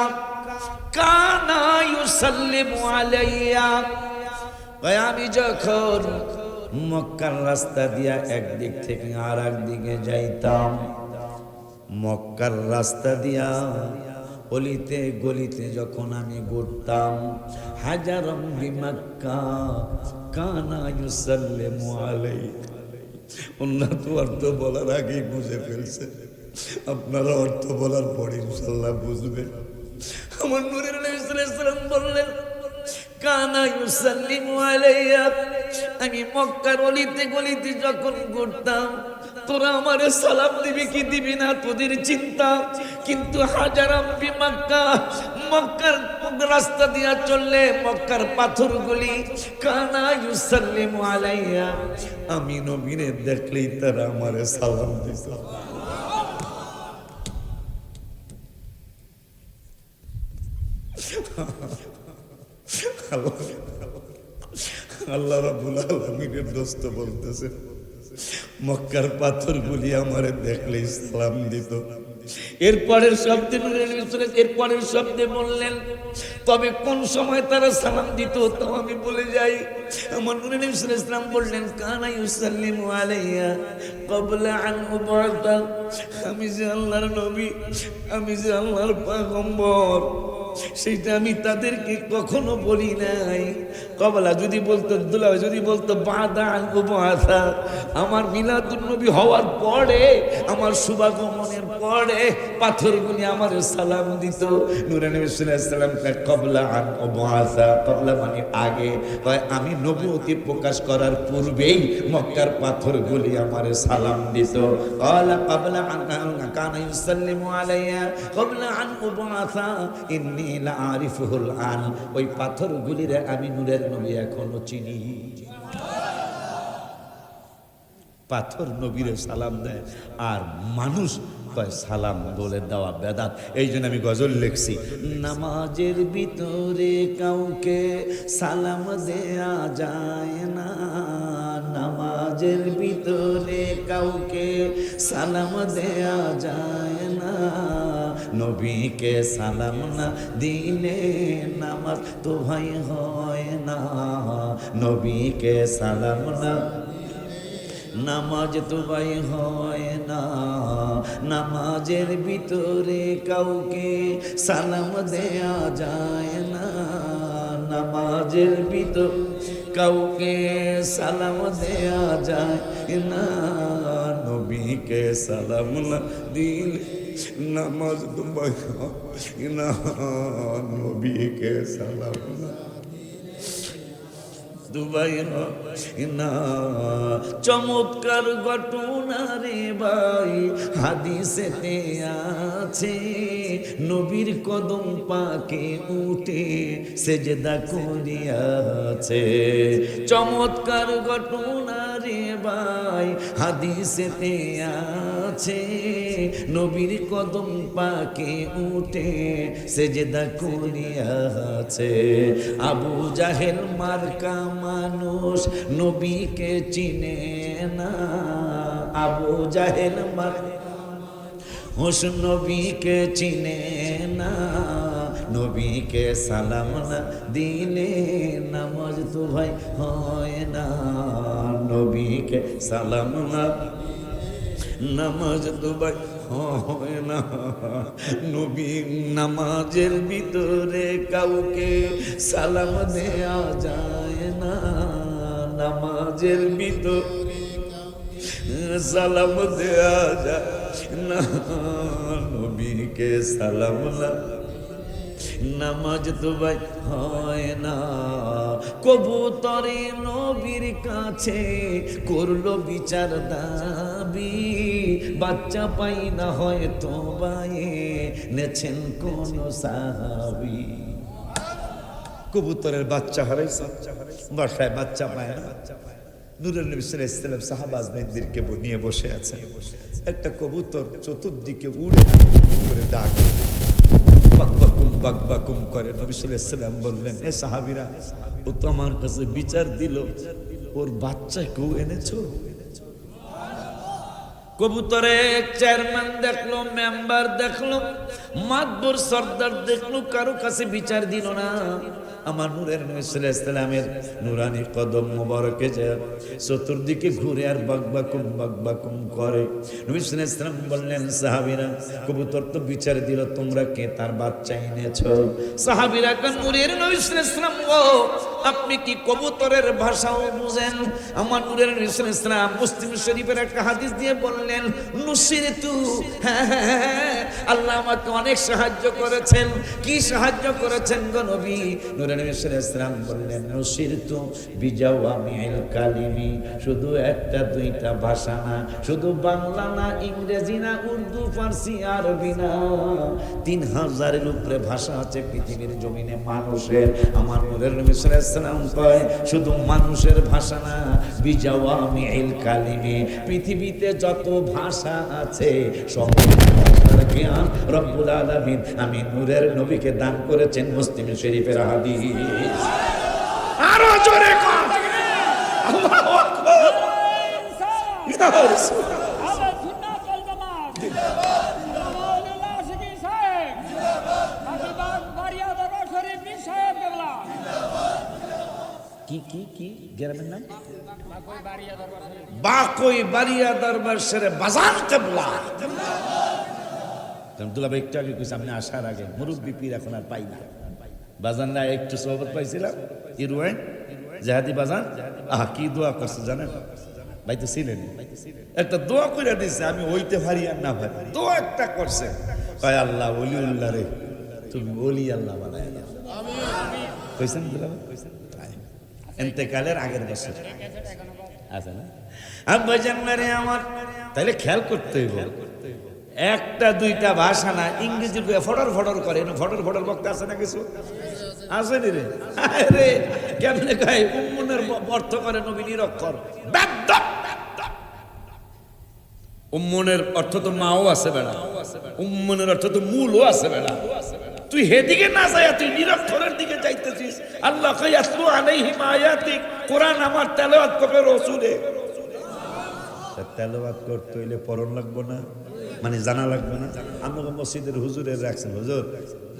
কানা ইউসাল্লিমু আলাইয়া, আমি যখন মক্কার রাস্তা দিয়া একদিক থেকে আর একদিকে যাইতাম, মক্কার রাস্তা দিয়া অলিতে গলিতে যখন আমি ঘুরতাম, হাজারাম বিমাক্কা কানা ইউসাল্লিমু আলাইয়া। উন্নত অর্থ বলার আগেই বুঝে ফেলছে, আপনারা অর্থ বলার পরে ইনশাআল্লাহ বুঝবেন। আমার নূরে নবী সাল্লাল্লাহু আলাইহি ওয়াসাল্লাম বললেন কানা ইউসাল্লিমু আলাইয়া, আমি মক্কার অলিতে গলিতে যখন ঘুরতাম, তোরা আমারে সালাম দিবি কি দিবি না তোদের চিন্তা, কিন্তু হাজারাম বিমাক্কা, মক্কার রাস্তা দিয়া চললে মক্কার পাথরগুলি, কানা ইউসাল্লিমু আলাইয়া, আমি নবীরে দেখলেই তারা আমারে সালাম দিত। আল্লাহ রাব্বুল আলামিনের দোস্ত বলতেছে, মক্কার পাথরগুলি আমারে দেখলেই সালাম দিত। এরপরের শব্দে বললেন, তবে কোন সময় তারা সালাম দিত তাও আমি বলে যাই। আমার নূরে নবী সাল্লাল্লাহু আলাইহি ওয়াসাল্লাম বললেন কানা ইউসাল্লিমু আলাইয়া ক্বাবলা আন উবআতা, আমি যে আল্লাহর নবী, আমি যে আল্লাহর পয়গম্বর, সেটা আমি তাদেরকে কখনো বলি নাই। কবলা যদি বলতো, দুলা যদি বলতো বাদা আনকুবাসা, আমার মিলাদুন নবী হওয়ার পরে, আমার শুভাগমনের পরে পাথরগুলি আমার সালাম দিত। নূরে নবী সাল্লাল্লাহু আলাইহি সাল্লাম কবলা আনকুবাসা, কবলা মানে আগে, আমি নবুয়তি প্রকাশ করার পূর্বেই মক্কার পাথরগুলি আমার সালাম দিত। ক্বালা ক্বাবলা আন কানা ইউসাল্লিমু আলাইয়া ক্বাবলা আন উবআসা ইন্নী লা আরিফুহুল আন। ওই পাথরগুলিরে আমি নূরের নবী এখনো চিনি। পাথর নবীরে সালাম দেয় আর মানুষ কয় সালাম বলে দেওয়া বেদাত। এই জন্য আমি গজল লিখছি, নামাজের ভিতরে কাউকে সালাম দেয়া যায় না, নামাজের ভিতরে কাউকে সালাম দেয়া যায় না, নবীকে সালাম না দিলে নামাজ তো ভাই হয় না, নবীকে সালাম না নামাজ তো ভাই হয় না, নামাজের ভিতরে কাউকে সালাম দেয়া যায় না, নামাজের ভিতর কাউকে সালাম দেয়া যায় না, নবীকে সালাম না দিলে নামাজ তো ভাই হয় না, নবীকে সালাম না দুবাই না। চমৎকার ঘটনা রে ভাই হাদিসেতে আছে, নবীর কদম পাকে উঠে সেজদা করিয়াছে। চমৎকার ঘটনা রে ভাই হাদিসেতে আছে, নবীর কদম পাকে উঠে সেজদা করিয়াছে। আবু জাহেল মার্কা মানুষ নবীকে চিনে না, আবু জাহেল মানুষ নবীকে চিনে না, নবীকে সালাম না দিলে নামাজ তো ভাই হয় না, নবীকে সালাম না নামাজ তো ভাই হয় না, নবী নামাজের ভিতরে কাউকে সালাম দেয়া যায় না, নামাজের ভিতরে সালাম দেয়া যায় না, নবীকে সালাম না নামাজ তো ভাই হয় না। কবুতরে নবীর কাছে করলো বিচার দাবি, বাচ্চা পাই না হয়তো বায়ে নেছেন কোন সাহাবী। কবুতরের বাচ্চা হারাইছে, বাসায় বাচ্চা পায় না। নূরের নবী সাল্লাল্লাহু আলাইহি ওয়াসাল্লাম সাহাবাজদেরকে নিয়ে বসে আছে, একটা কবুতর চতুর্দিকে উড়ে করে ডাক বাকবাকুম করে। নবী সাল্লাল্লাহু আলাইহি ওয়াসাল্লাম বললেন, এ সাহাবীরা, ও তো আমার কাছে বিচার দিল, ওর বাচ্চাকেও এনেছো? কবুতরে চেয়ারম্যান দেখলো, মেম্বার দেখলো, মাতবর সর্দার দেখলো, কারো কাছে বিচার দিল না। আমার নূরের নবী সাল্লাল্লাহু আলাইহি ওয়াসাল্লামের নুরানি কদম মোবারকে যায় চতুর্দিকে ঘুরে আর বাকবাকুম করে। নবী সাল্লাল্লাহু আলাইহি ওয়াসাল্লাম বললেন, সাহাবীরা, কবুতর তো বিচার দিল, তোমরা কে তার বাচ্চা এনেছো? সাহাবীরা কান নূরের নবী সাল্লাল্লাহু আলাইহি ওয়াসাল্লাম, ও আপনি কি কবুতরের ভাষাও বুঝেন? আমার নূরের নবী সাল্লাল্লাহু আলাইহি ওয়াসাল্লাম মুসলিম শরীফের একটা হাদিস দিয়ে বললেন, নুসিরতু, হ্যাঁ, আল্লাহ আমাকে অনেক সাহায্য করেছেন। কি সাহায্য করেছেন গো নবী? নূরের নবী সাল্লাল্লাহু আলাইহি ওয়াসাল্লাম বললেন, নুসিরতু বিজাওয়ামিল কালিমি, শুধু একটা দুইটা ভাষা না, শুধু বাংলা না, ইংরেজি না, উর্দু, ফার্সি, আরবি না, 3000-এর উপরে ভাষা আছে পৃথিবীর জমিনে মানুষের। আমার নূরের নবী সাল্লাল্লাহু আলাইহি ওয়াসাল্লাম কয়, শুধু মানুষের ভাষা না, বিজাওয়ামিল কালিমি, পৃথিবীতে যত ভাষা আছে সব ভাষার জ্ঞান রব্বুল আলামিন আমি নূরের নবীকে দান করেছেন। মুসলিম শরীফের হাদিস। আরো জোরে কর, আল্লাহু আকবার। ইয়া রাসূলুল্লাহ, আহলে সুন্নাত ওয়াল জামাত জিন্দাবাদ, আশিকি সাহেব জিন্দাবাদ, বারিয়া দরবার শরীফ পীর সাহেব কেবলা কি গ্রামের নাম বাকই বারিয়া দরবার শরীফ বাজার কেবলা। কারণ দুলাভাই একটু আগে কইছে আপনি আসার আগে মুরব্বী পীর এখন আর পাই না। বাজান না একটু সোহবত পাইছিলাম ইরওয়াইন জাহাদি বাজান, কি দোয়া করছে জানেন? ভাই তো ছিলেন, একটা দোয়া করে দিছে, আমি হইতে পারি আর না পারি, দোয়া একটা করছে, কয় আল্লাহ ওলিউল্লাহ রে তুমি ওলি আল্লাহ বানায় দাও। কইছেন এতেকালের আগের বছর আছে না আব্বা জান্নারে আমার। তাইলে খেয়াল করতে হইব, একটা দুইটা ভাষা না, ইংরেজি ফটর ফটর করে, ফটর ফটর বক্তা আছে না কিছু আছে নি রে? আরে কেমনে কয় উম্মনের অর্থ করে নবী নিরক্ষর। উম্মনের অর্থ তো মাও আছে বেড়া, উম্মনের অর্থ তো মূলও আছে বেড়া। তুই হেদিকে না যাইয়া তুই নিরক্ষরের দিকে যাইতেছিস। আল্লাহ কয় ইয়াতলু আলাইহিম আয়াতিক, কোরআন আমার তেলাওয়াত করবে রাসূলে। তেলাওয়াত করতে হইলে পড়ন লাগবে না, মানে জানা লাগবে না। আমরা মসজিদের হুজুরের রাখছেন, হুজুর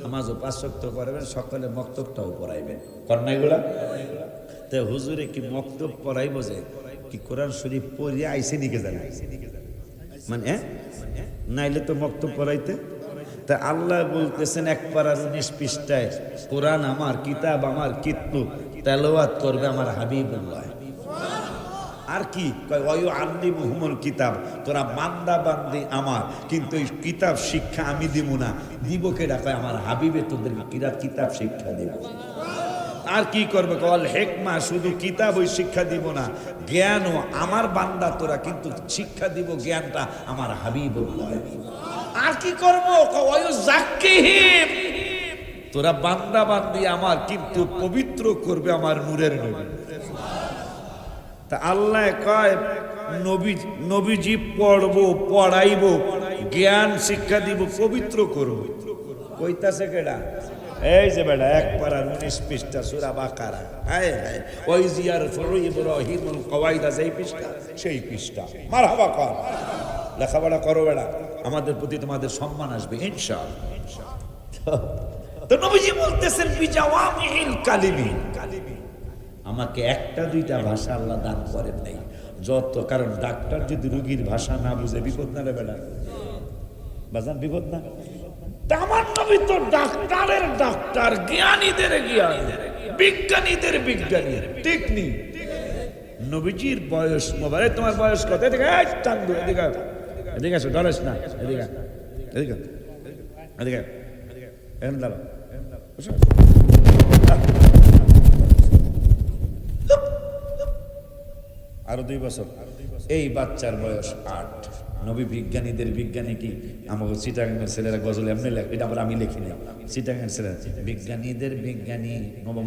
নামাজও 5 ওয়াক্ত করবেন, সকালে মক্তবটাও পড়াইবেন, কর্নাইগুলা। তো হুজুরে কি মক্তব পড়াইব যে কি কোরআন শরীফ পড়িয়ে আইসে নিকে জানা, মানে নাইলে তো মক্তব পড়াইতে। তা আল্লাহ বলতেছেন 1 পারা 19 পৃষ্ঠায়, কোরআন আমার কিতাব, আমার কিতলু তেলাওয়াত করবে আমার হাবিবুল্লাহ। আর কি কয় ওয়ায়ু আল্লিমুহুমুল কিতাব, তোরা বান্দা বান্দি আমার, কিন্তু এই কিতাব শিক্ষা আমি দিব না, দিব কেডা? কয় আমার হাবিবে তোদেরকে কিতাব শিক্ষা দেব। আর কি করবে? কল হিকমা, শুধু কিতাব ওই শিক্ষা দিব না, জ্ঞানও আমার বান্দা তোরা, কিন্তু শিক্ষা দিব জ্ঞানটা আমার হাবিবুল্লাহ। আর কি করব? ওয়ায়ু যাক্কিহিম, তোরা বান্দা বান্দি আমার, কিন্তু পবিত্র করবে আমার নূরের নবী। তা আল্লাহ কয় নবীজি পড়বো, পড়াইবো, জ্ঞান শিক্ষা দিব, পবিত্র করব। কইতাছে কেডা? এই যে বেটা 1 পারা 19 পৃষ্ঠা সূরা বাকারা। হায় হায়, ওই জিয়ার ফুরু ইব্রাহিমুল কওয়াইদা, যেই পৃষ্ঠা সেই পৃষ্ঠা। মারহাবা কর, লেখাপড়া করো বেটা, আমাদের প্রতি তোমাদের সম্মান আসবে ইনশাআল্লাহ। তো নবীজি বলতেছেন বিজাওয়ামিল কালিমি, আমাকে একটা দুইটা ভাষা আল্লাহ দান করেন নাই যত। কারণ ডাক্তার যদি রোগীর ভাষা না বুঝে, বিপদ না রে বেটা, বাজান বিপদ না? আমার নবী তো ডাক্তারের ডাক্তার, জ্ঞানীদের জ্ঞান, বিজ্ঞানীদের বিজ্ঞানী, ঠিক নি? নবীজির বয়স মোবাইল, তোমার বয়স কত? এদিকে চান্দু, এদিকে এদিকে আসো, ডরেস না, এদিকে এদিকে এদিকে, এখন দাঁড়াও, আরো 2 বছর। এই বাচ্চার বয়স 8। নবী বিজ্ঞানীদের বিজ্ঞানী কি? আমাকে চিটাগাংয়ের ছেলেরা গজল এমনি লেখে, এটা আবার আমি লিখি না, চিটাগাংয়ের ছেলেরা বিজ্ঞানীদের বিজ্ঞানী।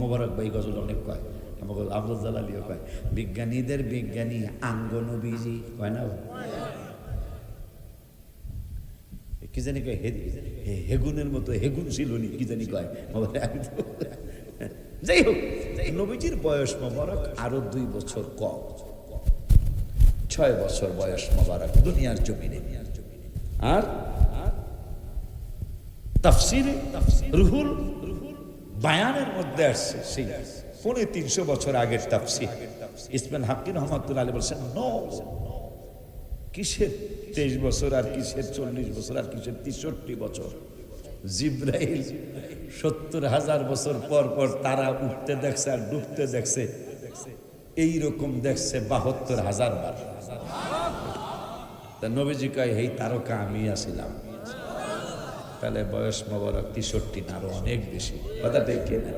মোবারক ভাই গজল অনেক কয়, আমাকে আব্দুল জালালিও কয় বিজ্ঞানীদের বিজ্ঞানী আঙ্গ নবীজি, কয় না? কি জানি কয় হেগুনের মতো, হেগুন ছিল কি জানি কয়। যাই হোক, নবীজির বয়স মোবারক আরো 2 বছর কম, 6 বছর বয়স মোবারক দুনিয়ার জমিনে। আর তাফসিরে রুহুল বায়ানের মধ্যে আসছে সেই 350 বছর আগের তাফসির। ইসমাইল হাক্কি রহমাতুল্লাহ আলাইহি বলেছেন, নো, কিসের 23 বছর আর কিসের 40 বছর আর কিসের 63 বছর? জিব্রাইল 70,000 বছর পর পর তারা উঠতে দেখছে আর ডুবতে দেখছে, এইরকম দেখছে 72,000 বার। তা নবীজি কয় এই তারকা আমি আসিলাম। তাহলে বয়স মোবারক 63 না আরো অনেক বেশি, কথাটা ঠিক না?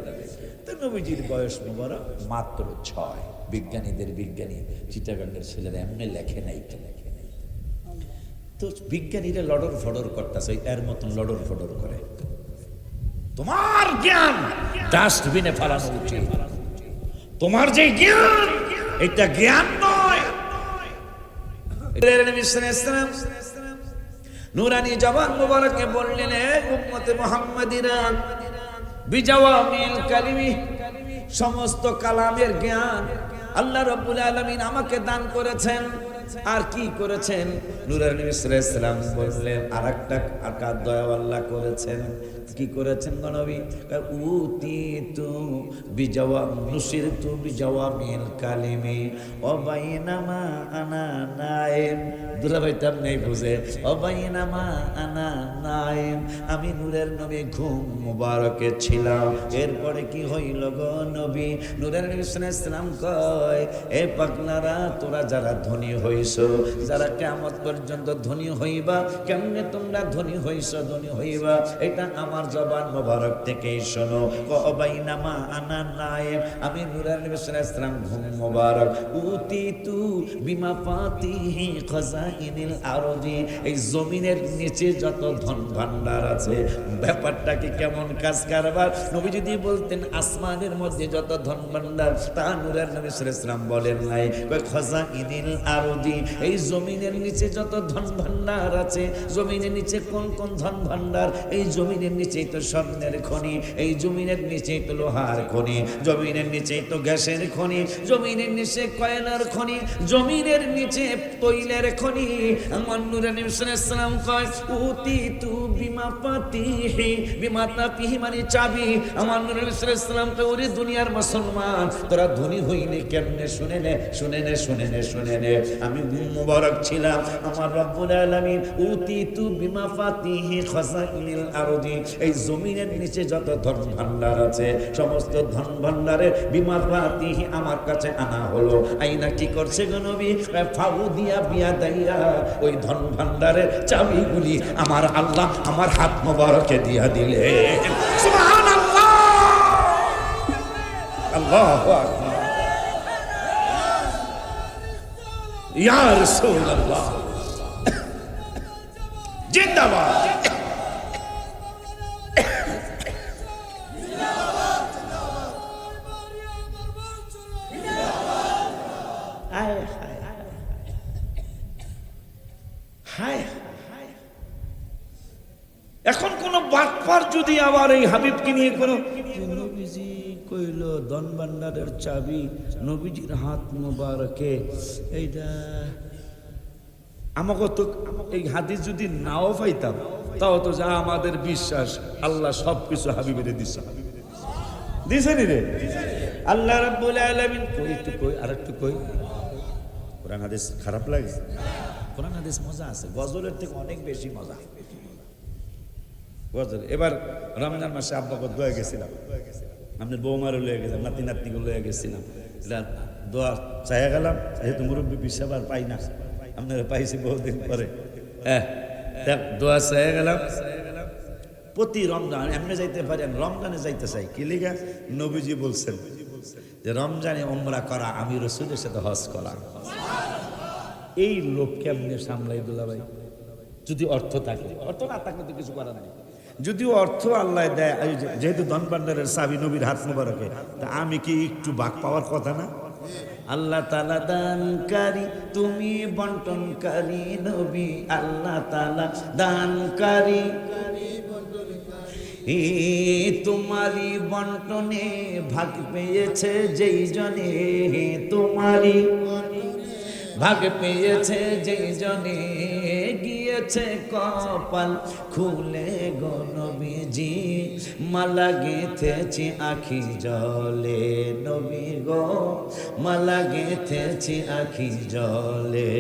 তো নবীজির বয়স মোবারক মাত্র 6। বিজ্ঞানীদের বিজ্ঞানী, চিটাগাঙ্গের ছেলেরা এমনি লেখে নাই। তো বিজ্ঞানীরা লডর ফডর করতেছে, এর মতন লডর ফডর করে। তোমার জ্ঞান ডাস্টবিনে ফেলানো উচিত। তোমার যে জ্ঞান, এটা জ্ঞান নয়। নুরানি জবান মুবারকে বললেন, উম্মতে মুহাম্মাদিরা, বিজাওয়ামিল কালিমি, সমস্ত কালামের জ্ঞান আল্লাহ রাব্বুল আলামিন আমাকে দান করেছেন। আর কি করেছেন? নূরের নবী সাল্লাল্লাহু আলাইহি সাল্লাম বললেন আরেকটা আকার দয়া আল্লাহ করেছেন। কি করেছেন গো নবী? উতিতু বিজাওয়াব নুসিরতু বিজাওয়ামিল কালিমি ওয়া বাইনামা আনা নাইম। দুরাবাইতাম নেই বুঝে ওয়া বাইনামা আনা নাইম, আমি নূরের নবী ঘুম মুবারকে ছিলাম। এরপরে কি হইল গো নবী? নূরের নবী সাল্লাল্লাহু আলাইহি সাল্লাম কয় এ পাগলারা, তোরা যারা ধনী হইছো, যারা কিয়ামত পর্যন্ত ধনী হইবা, কেমনে তোমরা ধনী হইছো, ধনী হইবা এটা আমার জবান মোবারক থেকেই শোনো। বাইনামা আনা নাইম, আমি নূরের নবী সাল্লাল্লাহু আলাইহি সাল্লাম ঘুম মোবারক উতিতু বিমা ফাতিহি খাজাইনিল আরদি, এই জমিনের নিচে যত ধন ভান্ডার আছে, ব্যাপারটা কি কেমন কাজ কারবার? নবী যদি বলতেন আসমানের মধ্যে যত ধন ভান্ডার, তা নূরের নবী সাল্লাল্লাহু আলাইহি সাল্লাম বলেন নাই। খাজাইনিল আরদি, এই জমিনের নিচে যত ধন ভান্ডার আছে, জমিনের নিচে কোন কোন ধন ভান্ডার? এই জমিনের নিচেই তো স্বর্ণের খনি, এই জমিনের নিচেই তো লোহার খনি, জমিনের নিচেই তো গ্যাসের খনি, জমিনের নিচে কয়লার খনি, জমিনের নিচে তৈলের খনি। আমার নূরের নবী সাল্লাল্লাহু আলাইহি সাল্লাম কয় উতিতু বিমা ফাতিহি, বিমা তাফিহি মানে চাবি। আমার নূরের নবী সাল্লাল্লাহু আলাইহি সাল্লাম কয় ওরে দুনিয়ার মুসলমান, তোরা ধনী হইলে কেমনে? শুনে নে, শুনে নে, শুনে নে, শুনে নে। আমি মুবারক ছিলাম, আমার রব্বুল আলামিন উতিতু বিমা ফাতিহি খাজাইনিল আরদি, এই জমিনের নিচে যত ধন ভান্ডার আছে, সমস্ত ধন ভান্ডারের বিমা ফাতিহি আমার কাছে আনা হলো। আইনা কি করছে গো নবী? ফাউ দিয়া বিয়া দাইয়া ওই ধন ভান্ডারের চাবিগুলি আমার আল্লাহ আমার হাত মোবারকে দিয়া দিলে। সুবহানাল্লাহ, আল্লাহু আকবার, ইয়া রাসূলুল্লাহ, জিন্দাবাদ। এখন কোন বাটপার যদি আবার এই হাবিবকে নিয়ে কোন নবীজি কইল ধন ভান্ডারের চাবি নবীজির হাত মোবারকে, এইটা আমাকে তো এই হাদিস যদি নাও পাইতাম, তাও তো যা আমাদের বিশ্বাস আল্লাহ সবকিছু হাবিবের দিছে, দিছেনি রে আল্লাহ রাব্বুল আলামিন। কই একটু কই, আর একটু কই, কোরআন হাদিস খারাপ লাগে? কোরআন হাদিস মজা আছে, গজলের থেকে অনেক বেশি মজা গজল। এবার রমজান মাসে আব্বা কত দোয়া গেছিলাম, আপনার বৌমারও লয়ে গেছিলাম, নাতি নাতনিকে লয়ে গেছিলাম, এটা দোয়া চাইয়া গেলাম, যেহেতু মুরব্বী পিসাব আর পাই না, আপনারা পাইছি বহুদিন পরে, দোয়া চাইয়া গেলাম। প্রতি রমজান এমনি যাইতে পারেন, রমজানে যাইতে চাই কি লিগা? নবীজি বলছেন যে রমজানে উমরা করা আমি রাসূলের সাথে হজ করা। এই লোক কেমনে সামলাই দুলাভাই? যদি অর্থ থাকে, অর্থ না থাকলে তো কিছু করার নেই। যদিও অর্থ আল্লাহ দেয়, যেহেতু ধন ভান্ডারের চাবি নবীর হাত মোবারকে, তা আমি কি একটু ভাগ পাওয়ার কথা না? আল্লাহ তাআলা দানকারী, তুমি বন্টনকারী নবী, আল্লাহ তাআলা দানকারী, তোমারই বন্টনে ভাগ পেয়েছে যেই জনে, তোমারই ভাগ পেয়েছে যেই জনে, গিয়েছে কপাল খুলে গো নবীজি, মালা গেঁথেছি আখি জলে, নবী গো মালা গেঁথেছি আখি জলে।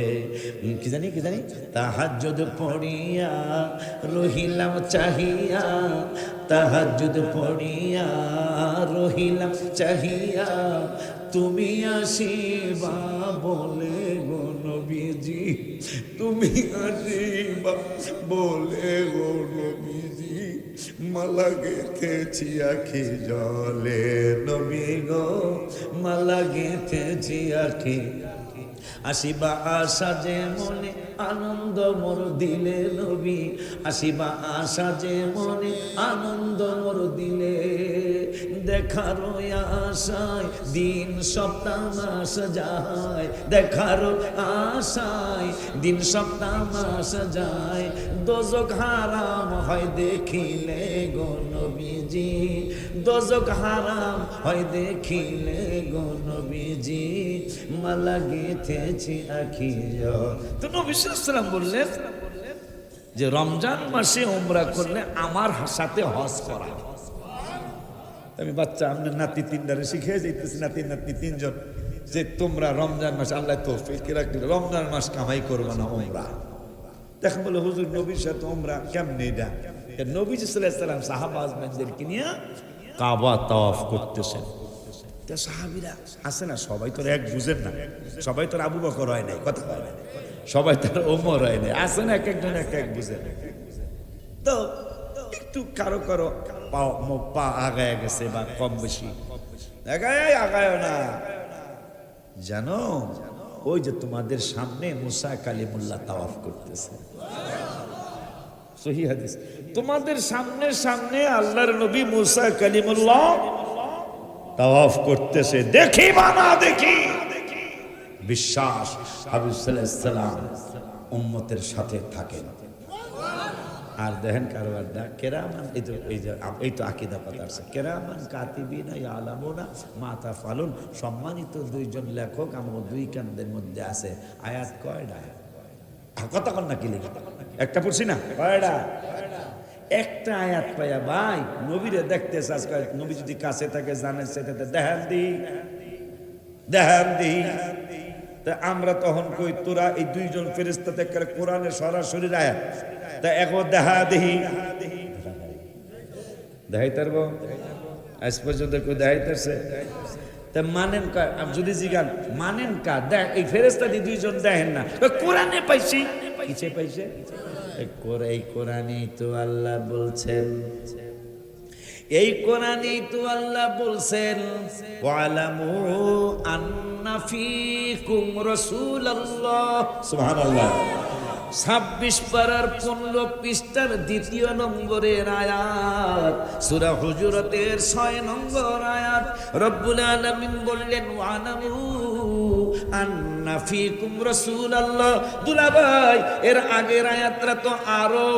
কি জানি কি জানি, তাহাজ্জুদ পড়িয়া রহিলাম চাহিয়া, তাহাজ্জুদ পড়িয়া রহিলাম চাহিয়া, তুমি আসিবা বলে গো নবীজি, তুমি আসিবা বলে গো নবীজি, মালা গেঁথেছি আখি জলে, নবী গো মালা গেঁথেছি আখি। আসিবা আশা যে মনে আনন্দ মোর দিলে নবী, আসিবা আশা যে মনে আনন্দ মোর দিলে, দেখার আশায় দিন সপ্তাহ মাস যায়, দেখার আশায় দিন সপ্তাহ মাস যায়, দোজখ হারাম হয় দেখিলে গো নবীজি, দোজখ হারাম হয় দেখিলে গো নবীজি, মালা গেথেছি আখি। তো নবী সাল্লাল্লাহু আলাইহি ওয়াসাল্লাম বললেন যে রমজান মাসে উমরা করলে আমার সাথে হজ করা। আমি বাচ্চা আপনার নাতি তিনটারে শিখিয়ে যাইতেছি, নাতি নাতনি তিনজন, যে তোমরা রমজান মাস আল্লাহ তৌফিক রাখলে রমজান মাস কামাই করবে না উমরা। দেখেন বলে হুজুর নবীর সাথে উমরা কেমনে? এটা নবী সাল্লাল্লাহু আলাইহি ওয়াসাল্লাম সাহাবা আজমানদেরকে নিয়ে কাবা তাওয়াফ করতেছেন। তা সাহাবীরা আছে না, সবাই তো এক বুঝেন না, সবাই তো আবু বকর হয় নাই, কথা হয় না, সবাই তার ওমর হয় নাই, আছে না এক একজন এক এক বুঝেন। তো একটু কারো কারো পা আগায় গেছে বা কম বেশি আগায় না। জানো ওই যে তোমাদের সামনে মুসা কালিমুল্লাহ তাওয়াফ করতেছে, সহিহ হাদিস, তোমাদের সামনে সামনে আল্লাহর নবী মুসা কালিমুল্লাহ তাওয়াফ করতেছে। দেখি বা না দেখি, বিশ্বাস হাবিব সাল্লাল্লাহু আলাইহি সাল্লাম উম্মতের সাথে থাকেন। আর দেখেন কারবারটা কেরামান, এই তো আকীদা কথা আছে, কেরামান কাতিবিনা ইয়ালামুনা মা তাফআলুন, সম্মানিত দুইজন লেখক আমার দুই কান্দের মধ্যে আছে। আয়াত কয়টা? কথা কন না কি লিখে একটা পড়ছি না, কয়টা? একটা আয়াত পাইয়া ভাই নবীরে দেখতে চাস, নবী যদি কাছে থাকে জানে সেটাতে দেখান দি। তা আমরা তখন কই তোরা এই দুইজন ফেরেশতা থেকে কোরআনের সরাসরি আয়াত, তা এখন দেখাইতারব আজ পর্যন্ত কেউ দেখাইতেছে? তা মানেন কা? যদি জিগান মানেন কা, দেখ এই ফেরেশতা দুইজন দেখেন না, কোরআনে পাইছি। কিসে পাইছে? এই কোরআনই তো আল্লাহ বলছেন, এই কোরআনই তো আল্লাহ বলছেন ওয়ালামু আন্না ফীকুম রাসূলুল্লাহ, সুবহানাল্লাহ। 26 পারার 15 পৃষ্ঠার 2 নম্বরের আয়াত, সূরা হুজুরাতের 6 নম্বর আয়াত। রব্বুল আলামিন বললেন ওয়ালামু আন্না ফীকুম রাসূলুল্লাহ। দুলাভাই এর আগের আয়াতটা তো আরো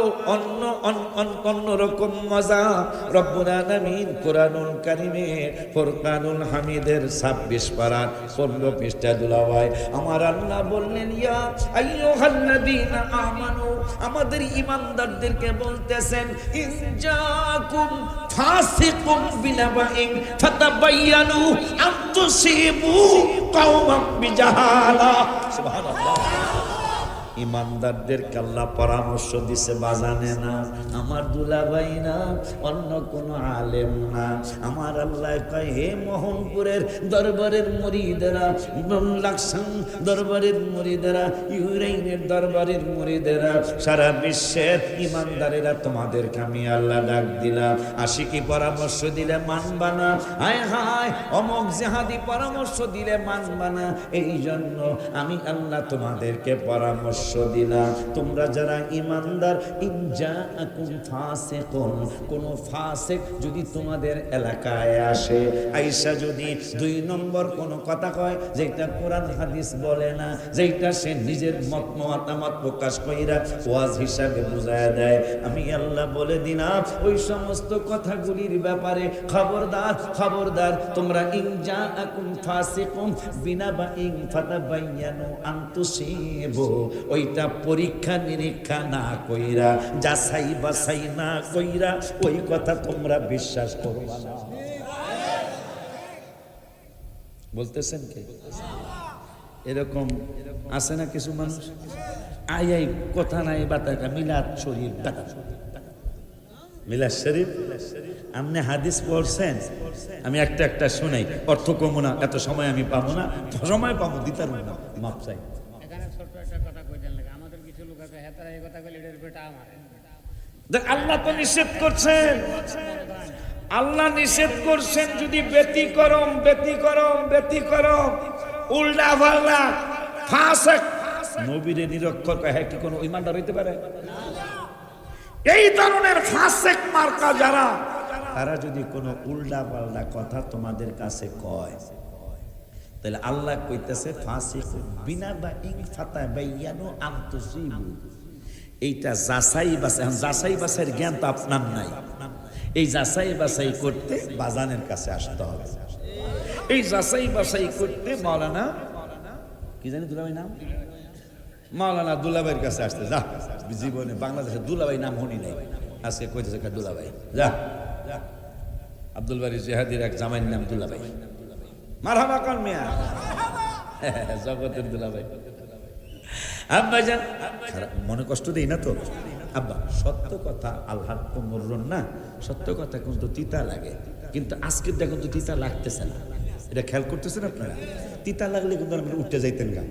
অন্য রকম মজা। রব্বুল আলামিন কোরআনুল কারীমের ফুরকানুল হামিদের 26 পারা 15 পৃষ্ঠা দুলাভাই আমার আল্লাহ বললেন ইয়া আইয়ুহাল্লাযীনা আমানু, আমাদের ঈমানদারদেরকে বলতেছেন ইনজাকুম ফাসিকুম বিনাবাইন ফাতাবায়ানু আন তুসিবু কওমান বিজাহালা। সুবহানাল্লাহ। ইমানদারদেরকে আল্লাহ পরামর্শ দিছে, বাজানে না, আমার দুলাভাই না, অন্য কোন আলেম না। আমার আল্লাহ কয় হে মোহনপুরের দরবারের মুরিদেরা, লাকসাম দরবারের মুরিদেরা, ইউরেইনের দরবারের মুরিদেরা, সারা বিশ্বের ইমানদারেরা, তোমাদেরকে আমি আল্লাহ ডাক দিলাম। আশিকি পরামর্শ দিলে মানবা না, হায় হায় অমক জিহাদি পরামর্শ দিলে মানবা না। এই জন্য আমি আল্লাহ তোমাদেরকে পরামর্শ দিলাম, তোমরা যারা ইমানদার, ইনজাআকুম ফাসিকুন, কোন ফাসিক যদি তোমাদের এলাকায় আসে, আইসা যদি 2 নম্বর কোন কথা কয় যেটা কোরআন হাদিস বলে না, যেটা সে নিজের মতামত প্রকাশ কইরা ওয়াজ হিসাবে বুঝায় দেয়, আমি আল্লাহ বলে দিলাম ওই সমস্ত কথাগুলির ব্যাপারে খবরদার তোমরা ইনজাআকুম ফাসিকুন বিনাবাইন ফাতাবায়ানু আন তুসিবু, ওইটা পরীক্ষা নিরীক্ষা না কইরা, যাচাই বাছাই না কইরা ওই কথা তোমরা বিশ্বাস করবা না। বলতেছেন কে? এরকম আছে না কিছু মানুষ, আই কথা নাই বাতাটা মিলাদ শরীফ, মিলাদ শরীফ আপনি হাদিস পড়ছেন, আমি একটা শুনাই, অর্থ কমো না, এত সময় আমি পাবো না, সময় পাবো দিতার না, মাপ চাই। আল্লাহ তো নিষেধ করছেন, আল্লাহ নিষেধ করছেন যদি ব্যতিক্রম উল্টা পাল্টা ফাসিক নবীরে নিরক্ষর কয়, কি কোনো ইমানদার হইতে পারে? এই ধরনের ফাসিক মার্কা যারা, তারা যদি কোনো উল্টা পাল্টা কথা তোমাদের কাছে কয়, তাহলে আল্লাহ কইতেছে ফাসিক বিনাবাইন ফাতাবায়ানু আন তুসিবু, এইটা যাচাই বাছাই, যাচাই বাছাইয়ের জ্ঞান তো আপনার নাই। এই যাচাই বাছাই করতে বাজানের কাছে আসতে হবে। এই যাচাই বাছাই করতে মাওলানা কি জানি দুলাভাই নাম, মাওলানা দুলাভাইয়ের কাছে আসতে যা। জীবনে বাংলাদেশের দুলাভাই নাম শুনি নাই, আজকে কইতেছে দুলাভাই যা। আব্দুল বারী জিহাদির এক জামাইয়ের নাম দুলাভাই। মারহাবা কোন মিয়া, জগতের দুলাভাই। আব্বা জান মনে কষ্ট দেই না তো আব্বা, সত্য কথা আল্লাহর মুররুন না, সত্য কথা কিন্তু তিতা লাগে, কিন্তু আজকে দেখুন তো তিতা লাগতেছে না। এটা খেয়াল করতেছেন আপনারা? তিতা লাগলে কিন্তু আপনি উঠতে যাইতেন গা,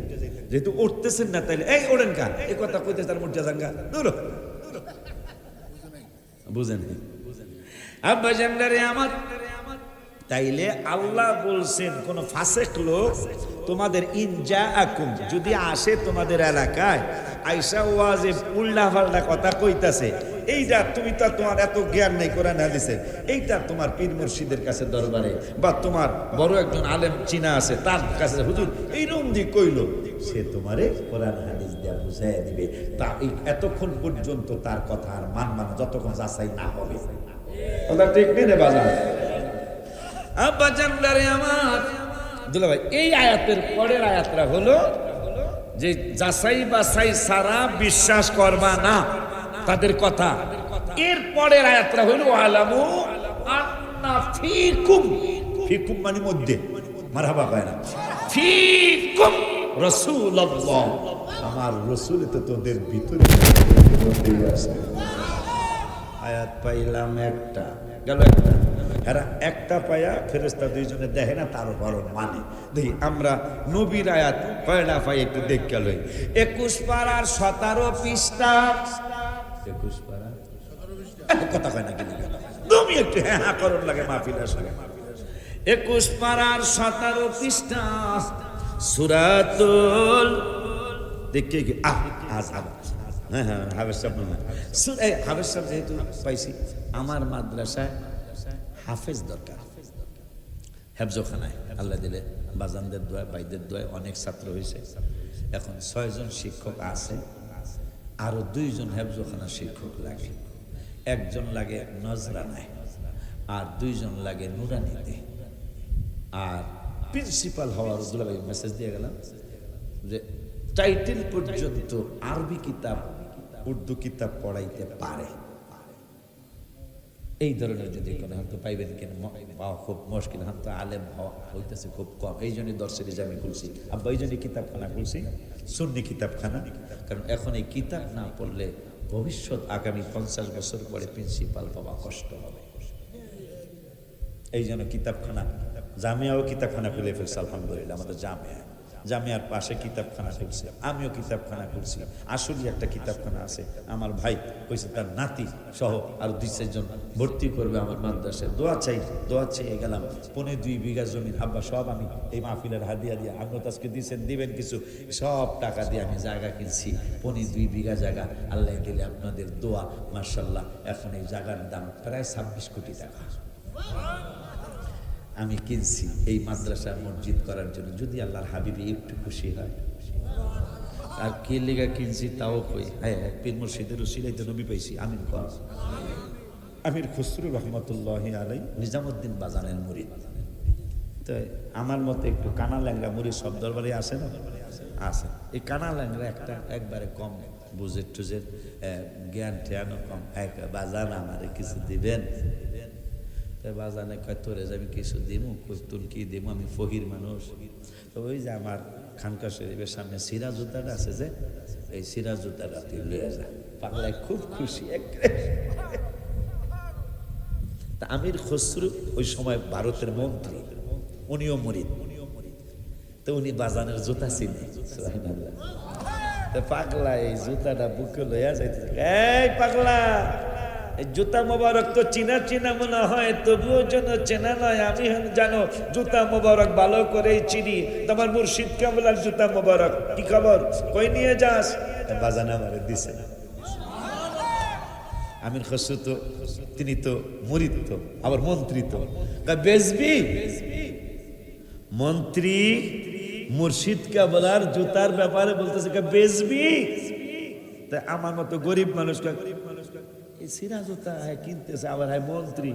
যেহেতু উঠতেছেন না তাইলে এই ওড়েন গা, এই কথা কইতে তার উঠতে যান গা, দূর বুঝেন আব্বা জানদারে আমার। তাইলে আল্লাহ বলছেন কোন ফাসেক লোক তোমাদের ইনজা আকুম যদি আসে তোমাদের এলাকায়, আইসা ওয়াজে উল্টা পাল্টা কথা কইতাছে, এইটা তুমি তো তোমার এত জ্ঞান নাই কোরআন হাদিসের, এইটা তোমার পীর মুর্শিদের কাছে দরবারে বা তোমার বড় একজন আলেম চিনা আছে তার কাছে হুজুর এইরকম দিক কইলো, সে তোমারে কোরআন হাদিস দেয়া বুঝাইয়া দিবে। তা এতক্ষণ পর্যন্ত তার কথা আর মানবা না যতক্ষণ যাচাই না হবে। কথা ঠিক নেই রে বাজার আব্বা জানদারে আমার দুলাভাই। এই আয়াতের পরের আয়াতটা হলো যে যাচাই বাছাই সারা বিশ্বাস করবা না তাদের কথা। এর পরের আয়াতটা হলো আলামু আন্না ফিকুম, ফিকুম মানে মধ্যে, মারহাবা কয় না, ফিকুম রাসূলুল্লাহ, আমার রাসূল তো তোদের ভিতরে আছে। আয়াত পাইলাম একটা, গেল একটা, এরা একটা পায়া ফেরেশতা দুইজনে দেখে না, তার বড় মানে দেখি আমরা নবীর আয়াত কয়টা পাই একটু দেখে লই। 21 পারার 17 পৃষ্ঠা, 21 পারা কথা কয় না কি তুমি একটু হ্যাঁ হ্যাঁ করুন লাগে মাহফিল আসলে। 21 পারার 17 পৃষ্ঠা সূরাতুল দেখে কি আজ হ্যাঁ হ্যাঁ হাফেজ সাহেব না, হাফেজ সাহেব যেহেতু পাইছি, আমার মাদ্রাসায় হাফেজ দরকার, হেফজখানায় আল্লাহ দিলে বাজানদের দোয়া ভাইদের দোয়ায় অনেক ছাত্র হয়েছে। এখন 6 জন শিক্ষক আছে, আরো 2 জন হেফজখানা শিক্ষক লাগে, 1 জন লাগে নজরানায়, আর 2 জন লাগে নুরানিতে। আর প্রিন্সিপাল হওয়ার দুলাভাই মেসেজ দিয়ে গেলাম যে টাইটেল পর্যন্ত আরবি কিতাব উর্দু কিতাব পড়াইতে পারে। এই ধরনের যদি কোনো হয়তো পাইবেন কিনা পাওয়া খুব মুশকিল, হয়তো আলেম হওয়া হইতেছে খুব কম। এই জন্যই দর্শনে আমি খুলছি আব্বা, এই জন্যই কিতাবখানা খুলছি, সুন্নি কিতাবখানা। কারণ এখন এই কিতাব না পড়লে ভবিষ্যৎ আগামী 50 বছর পরে প্রিন্সিপাল পাওয়া কষ্ট হবে। এই জন্য কিতাবখানা, জামিয়াও কিতাবখানা খুলে ফেলছে আলহামদুলিল্লাহ। আমাদের জামিয়ার পাশে কিতাবখানা খুলছে, আমিও কিতাবখানা খুলছি। আসলে একটা কিতাবখানা আছে, আমার ভাই কইছে তার নাতি সহ আর 2-4 জন ভর্তি করবে আমার মাদ্রাসায়। দোয়া চাই গেলাম। 2.5 বিঘা জমি আব্বা সব আমি এই মাহফিলের হাদিয়া দিয়ে, আপনি তো আজকে দিবেন কিছু, সব টাকা দিয়ে আমি জায়গা কিনছি, 2.5 বিঘা জায়গা। আল্লাহ দিলে আপনাদের দোয়া মাশাআল্লাহ, এখন এই জায়গার দাম প্রায় 26 কোটি টাকা আমি কিনছি এই মাদ্রাসা মসজিদ করার জন্য। যদি আল্লাহর হাবিবি একটু খুশি হয়, আর কে লেগা কিনছি তাও কই, হ্যাঁ পীর মুর্শিদের উসিলায় তো নবী পাইছি। আমিন কর। আমির খুসরু রহমতুল্লাহি আলাই নিজামুদ্দিন বাজানের মুরিদ। তো আমার মতে একটু কানা ল্যাংরা মুরিদ সব দরবারে আসে না, আছে। এই কানা ল্যাংরা একবারে কম বুঝের টুজের জ্ঞান ঠেয়ানো কম, এক বাজান আমারে কিছু দিবেন। বাজানে কয় তোরে আমি কিছু দিমু, তুল কি দিমু, আমি ফহির মানুষ। তো ওই যে আমার খানকা শরীফের সামনে সিরা জুতাটা আছে, যে এই সিরা জুতাটা তুই লয়ে যা। পাগলায় খুব খুশি। তা আমির খসরু ওই সময় ভারতের মন্ত্রী, উনিও মুরিদ। তো উনি বাজানের জুতা চিনে, পাগলা এই জুতাটা বুকে লইয়া যাইতে, এই পাগলা এই জুতা মোবারক তো চিনা মনে হয়, তবুও যেন চেনা নয়। আমি জানো জুতা মোবারক ভালো করেই চিনি, তোমার মুর্শিদ কেবলার জুতা মোবারক, কি খবর, কই নিয়ে যাস? বাজান আমারে দিছে। আমির খসরু তো তিনি তো মুরিদ, তো আবার মন্ত্রী, তো বেচবি? মন্ত্রী মুর্শিদ কেবলার জুতার ব্যাপারে বলতেছে বেচবি? তা আমার মতো গরিব মানুষ এই সিরা জুতা কিনতেছে, আবার হয় মন্ত্রী।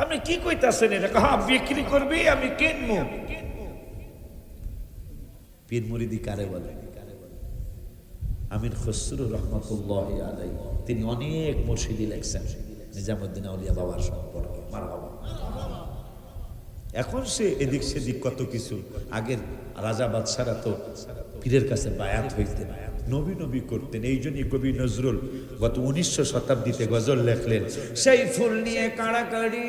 আপনি কি কইতাছেন এটা? হ্যাঁ বিক্রি করবি, আমি কিনবো। পীর মুরিদি কারে বলে? আমির খসরু রহমতুল্লাহ আলাইহি তিনি অনেক মুর্শিদি লেখছেন নিজামুদ্দিন আউলিয়া বাবার সম্পর্কে। মারহাবা। এখন সে এদিক সেদিক কত কিছু, আগের রাজা বাদশারা তো পীরের কাছে বায়াত হইতেন, নবী নবী করতেন। এই জন্যই কবি নজরুল গত 1900 শতাব্দীতে গজল লেখলেন, সেই ফুল নিয়ে কাড়াকাড়ি,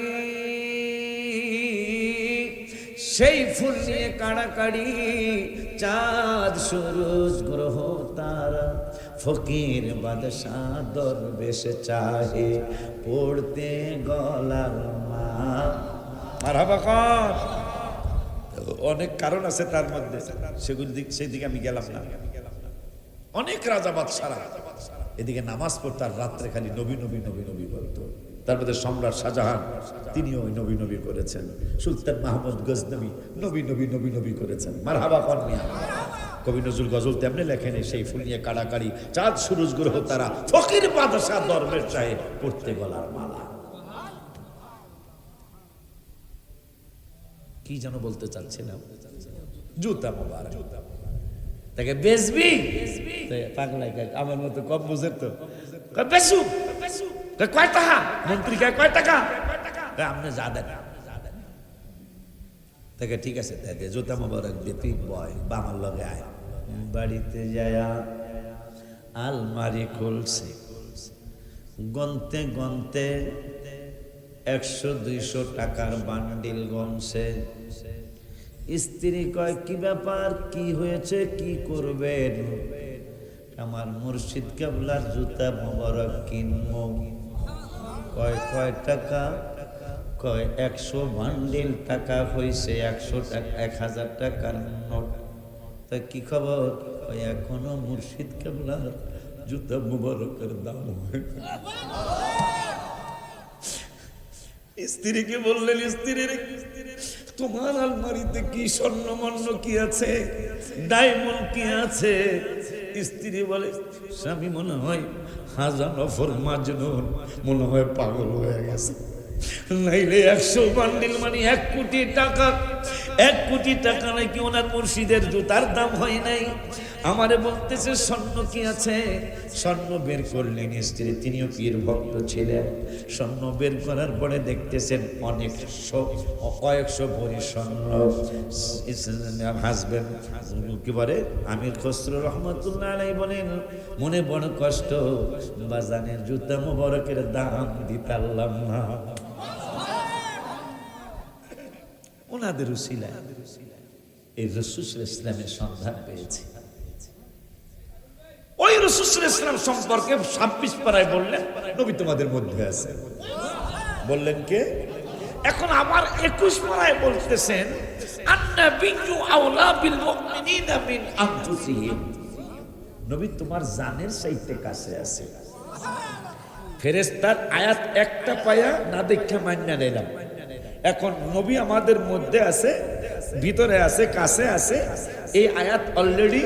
সেই ফুল নিয়ে কাড়াকাড়ি, চাঁদ সূরজ গ্রহ তারা, ফকির বাদশাহ দরবেশ চাহে পড়তে গলার মালা। মারহাবা খান। অনেক কারণ আছে তার মধ্যে, সেগুলি সেই দিকে আমি গেলাম না। অনেক রাজা বাদশারা এদিকে নামাজ পড়তো আর রাত্রে খালি নবী নবী নবী নবী বলতো। তার মধ্যে সম্রাট শাহজাহান তিনিও নবী নবী করেছেন, সুলতান মাহমুদ গজনবী নবী নবী নবী নবী করেছেন। মারহাবা খান মিয়া। কবি নজরুল গজল তেমনি লেখেন, সেই ফুল নিয়ে কাড়াকাড়ি, চাঁদ সূরজ গ্রহ তারা, ফকির বাদশাহ দরবেশ চাহে পড়তে গলার মালা। কি যেন বলতে চাচ্ছিলাম, জুতা মোবারক তাকে বেচবি? পাগলা আমার মতো কম বুঝে তো, বেচু কয় টাকা? মন্ত্রী কয় টাকা? আপনি যা দেন তাকে। ঠিক আছে তাই দে, জুতা মোবারক দিয়ে তুই বয় বামার লগে আয়। বাড়িতে যায়া আলমারি খুলছে, গনতে গনতে 100-200 টাকার বান্ডিল গনছে। স্ত্রী কয় কি ব্যাপার, কি হয়েছে, কি করবেন? আমার মুর্শিদ কেবলার জুতা মোবারক কিনবো। কয় টাকা? কয় 100 বান্ডিল টাকা হয়েছে, 100 টাকা 1000 টাকার নোট। তা কি খবর? এখনো মুর্শিদ কেবলার জুতা মোবারকের দাম হয়। স্ত্রীকে বললেন, স্ত্রীর তোমার আলমারিতে কি স্বর্ণ মন্য কি আছে, ডায়মন্ড কি আছে? স্ত্রী বলে, স্বামী মনে হয় হাজার নফর মাজনুন, মনে হয় পাগল হয়ে গেছে। নাইলে 100 বান্ডিল মানে 1 কোটি টাকা, 1 কোটি টাকা নাকি ওনার মুর্শিদের জুতার দাম হয় নাই। আমারে বলতেছে স্বর্ণ কি আছে? স্বর্ণ বের করলেন স্ত্রী, তিনিও পীর ভক্ত ছিলেন। স্বর্ণ বের করার পরে দেখতেছেন অনেক কয়েকশো ভরি স্বর্ণ। হাসবেন কি বলে, আমির খসরু রহমতুল্লাহ আলাইহি বলেন, মনে বড় কষ্ট, বাজানের জুতা মোবারকের দাম দিতে পারলাম না। ওনাদের উসিলায় এই রাসূল সাল্লাল্লাহু আলাইহি ওয়াসাল্লামের সন্ধান পেয়েছি। ওই রাসূল সাল্লাল্লাহু আলাইহি ওয়াসাল্লাম সম্পর্কে 26 পারায় বললেন, নবী তোমাদের মধ্যে আছে। বললেন কে? এখন আবার 21 পারায় বলতেছেন, আন-নাবিয়্যু আওলা বিল মুমিনিনা মিন আনফুসিহিম। নবী তোমার জানের চাইতে কাছে আছে। ফেরেশতার আয়াত একটা পায়া না দেখা মান্না নিলাম। এখন নবী আমাদের মধ্যে আছে, ভিতরে আছে, কাছে আছে। এই আয়াত অলরেডি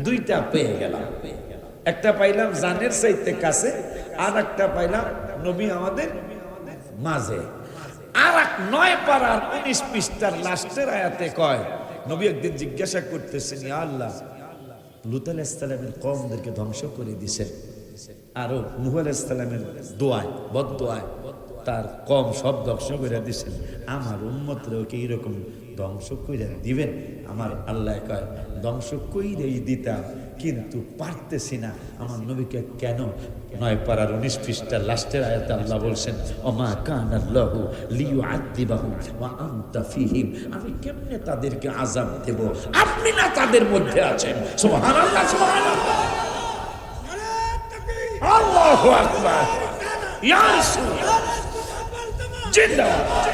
2টা পেয়ে গেলাম। একটা পাইলাম জানের চাইতে কাছে, আর একটা পাইলাম নবী আমাদের মাঝে। আর 9 পারার 19 পৃষ্ঠার লাস্টের আয়াতে কয়, নবী একদিন জিজ্ঞাসা করতেছেন, ইয়া আল্লাহ, লূত আলাইহিস সালামের কওমদেরকে ধ্বংস করে দিয়েছেন, আরো নূহ আলাইহিস সালামের দোয়ায় বদদোয়ায় তার কম সব ধ্বংস করে দিয়েছেন, আমার উম্মতরাও কি এরকম ধ্বংস করে দিবেন? আমার আল্লাহ কয়, ধ্বংস কইরেই দিতাম, কিন্তু পারতেছি না। আমার নবীকে কেন? 9 পারার 19 পৃষ্ঠার লাস্টের আয়াতে আল্লাহ বলছেন, ওমা কানাল্লাহু লিয়ুআযিবাহুম ওয়া আনতা ফীহিম। আমি কেমনে তাদেরকে আযাব দেব, আপনি না তাদের মধ্যে আছেন। সুবহানাল্লাহ, সুবহানাল্লাহ, আল্লাহু আকবার, ইয়া রাসূল জিন্দাবাদ।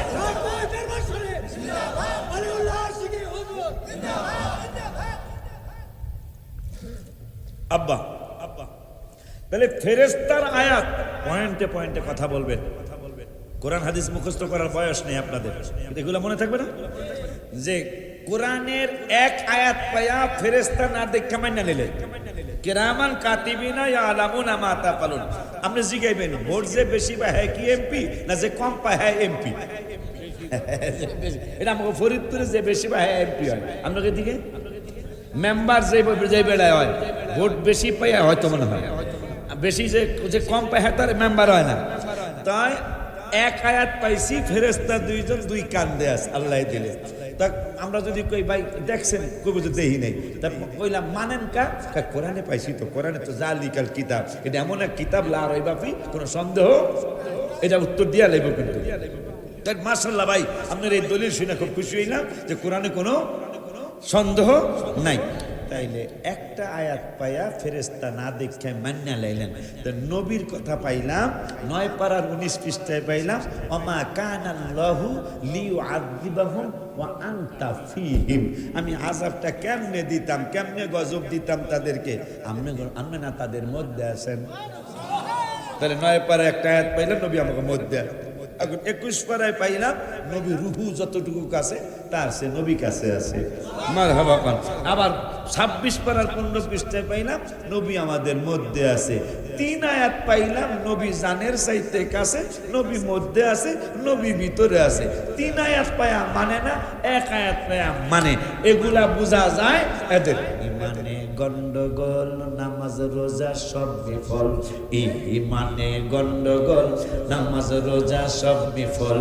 আব্বা তাহলে ফেরেশতার আয়াত পয়েন্টে পয়েন্টে কথা বলবেন। কোরআন হাদিস মুখস্থ করার বয়স নেই আপনাদের, এগুলো মনে থাকবে না যে কোরআনের এক আয়াত পায়া ফেরেশতা না দেখা মাইনা নিলেন। কিরামান কাতিবিনা ইয়ালামুনা মা তাফালুন। আপনি জিগাইবেন ভোট যে বেশি পায় হ্যাঁ কি এমপি, না যে কম পায় হ্যাঁ এমপি? এটা আমাকে ফরিদপুরে যে বেশি পায় হ্যাঁ এমপি হয়। আপনাকে দিকে মেম্বার যে বেড়ায় হয়, ভোট বেশি পায় হয়তো মনে হয়, বেশি যে কম পায় হ্যাঁ তার মেম্বার হয় না। তাই এক আয়াত পাইছি, ফেরেশতা দুইজন দুই কান্দে আছে আল্লাহ দিলে। তা আমরা যদি কই ভাই দেখছেন, কই বুঝে দেহি নাই, তা কইলাম মানেন কা? কোরআনে পাইছি তো, কোরআনে তো জালিকাল কিতাব, এটা এমন এক কিতাব লা রাইবা ফি, কোনো সন্দেহ, এটা উত্তর দিয়া লাইব। কিন্তু তাই মাশাআল্লাহ ভাই, আপনার এই দলিল শুনে খুব খুশি হইলাম যে কোরআনে কোনো সন্দেহ নাই। তাইলে একটা আয়াত পাইয়া ফেরেশতা না দেখে মান্না লাইলেন। তো নবীর কথা পাইলাম 9 পারার 19 পৃষ্ঠায় পাইলাম, ওমা কানাল্লাহু লিয়ুআযিবাহুম ওয়া আনতা ফীহিম। আমি আযাবটা কেমনে দিতাম, কেমনে গজব দিতাম তাদেরকে, আপনি না তাদের মধ্যে আছেন। তাহলে 9 পারা একটা আয়াত পাইলাম, নবী আমাকে মধ্যে। এখন 21 পারায় পাইলাম নবী রুহু যতটুকু কাছে তার সে নবী কাছে আছে। মারহাবা পান। আবার 26 পারার 15 পৃষ্ঠায় পাইলাম নবী আমাদের মধ্যে আছে। 3 আয়াত পাইলাম নবী জানের চাইতে কাছে, নবী মধ্যে আছে, নবী ভিতরে আছে। 3 আয়াত পায়া মানে না, 1 আয়াত পায়া মানে। এগুলা বোঝা যায় এদের ইমানে গন্ডগোল, নামাজ রোজা সব বিফল। ইমানে গন্ডগোল, নামাজ রোজা সব বিফল।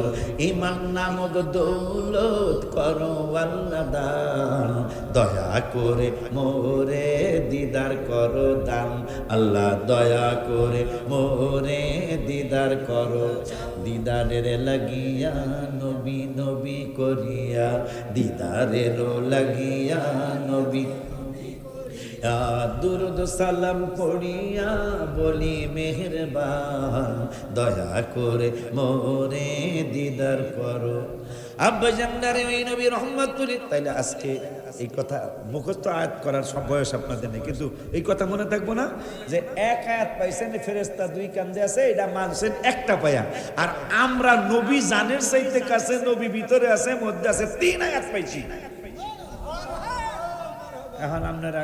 ইমান নামক দৌলত করো আল্লাহ দান, দয়া করে মোরে দিদার করো দান। আল্লাহ দয়া করে মোরে দিদার করো, দিদারের লাগিয়া নবী নবী করিয়া, দিদারের লাগিয়া নবী দুরুদ সালাম পড়িয়া বলি মেহেরবান, দয়া করে মোরে দিদার করো। আব্বা জান্নারে ওই নবী রহমাতুল্লাহ। তাইলে আজকে এই কথা মুখস্থ আয়াত করার সব বয়স আপনাদের নেই, কিন্তু এই কথা মনে থাকবো না যে 1 আয়াত পাইছেন ফেরেশতা 2 কান্দে আছে, এটা মানছেন একটা পায়া। আর আমরা নবী জানের চাইতে কাছে, নবী ভিতরে আছে, মধ্যে আছে, 3 আয়াত পাইছি। এখন আপনারা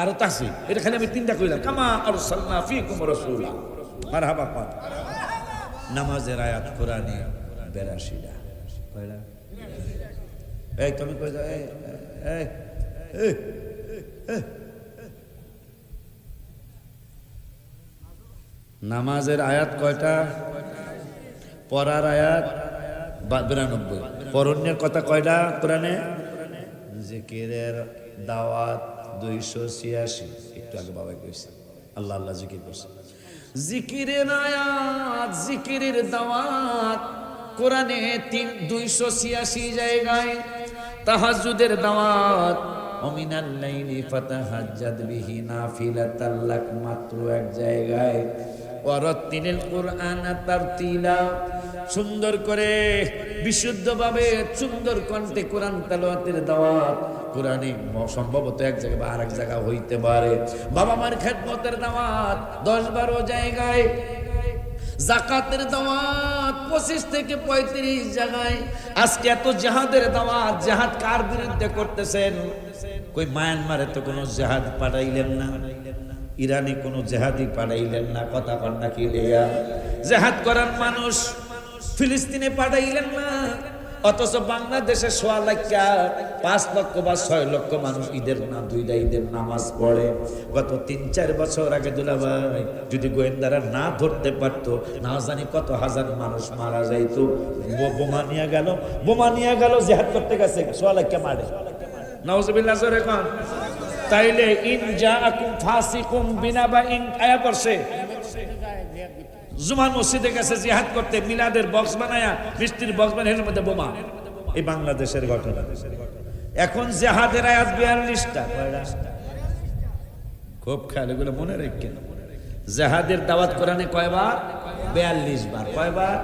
আরো তাসি, এটা খালি আমি 3টা কইলাম, কামা আরসালনা ফীকুম রাসূলা। মারহাবা পান। নামাজের আয়াত কোরআনে 82টা। কয়টা? এই তুমি কই যাও? এই নামাজের আয়াত কয়টা? পড়ার আয়াত 92। পরনের কথা কয়টা কোরআনে? জিকিরের দাওয়াত 286। একটু আগে বাবা কইছে আল্লাহ আল্লাহ জিকির করছে। জিকিরের আয়াত, জিকিরের দাওয়াত কোরআনে 286 জায়গায়। তাহাজ্জুদের দাওয়াত ওমিনাল লাইলি ফাতাহাজ্জাদ বিহি নাফিলাতাল লাক মাত্র 1 জায়গায়। ওয়ারাত্তিলিল কুরআনা তারতিলা, সুন্দর করে বিশুদ্ধভাবে সুন্দর কণ্ঠে কোরআন তেলাওয়াতের দাওয়াত কোরআনে সম্ভবত 1 জায়গা বা আরেক জায়গা হইতে পারে। বাবা মার খেদমতের দাওয়াত 10-12 জায়গায়। যাকাতের দাওয়াত 25 থেকে 35 জায়গায়। আজকে এত জিহাদের দাওয়াত, জিহাদ কার বিরুদ্ধে করতেছেন? কই মায়ানমারে তো কোনো জিহাদ পাঠাইলেন না, ইরানে কোনো জিহাদি পাঠাইলেন না, কথা কন না কি লেয়া? জিহাদ করার মানুষ ফিলিস্তিনে পাঠাইলেন না, অথচ বাংলাদেশে 5 লক্ষ বা 6 লক্ষ মানুষ ঈদের না 2টা ঈদের নামাজ পড়ে। গত 3-4 বছর আগে দুলাভাই যদি গোয়েন্দারা না ধরতে পারতো, না জানি কত হাজার মানুষ মারা যাইতো। বোমা নিয়ে গেল জিহাদ করতে গেছে 6 লক্ষ মারে। নাউজুবিল্লাহ জোরে কোন। তাইলে ইন জাআকুম ফাসিকুম বিনাবাইন আয়া পড়ছে। জুমার মসজিদে গেছে জিহাদ করতে, মিলাদের বক্স বানায়া, মিষ্টির বক্স বানায়, এর মধ্যে বোমা। এই বাংলাদেশের ঘটনা। এখন জিহাদের আয়াত 42টা। খুব খেয়াল, এগুলো মনে রাখেন। জিহাদের দাওয়াত কোরআনে কয়বার? 42 বার। কয়বার?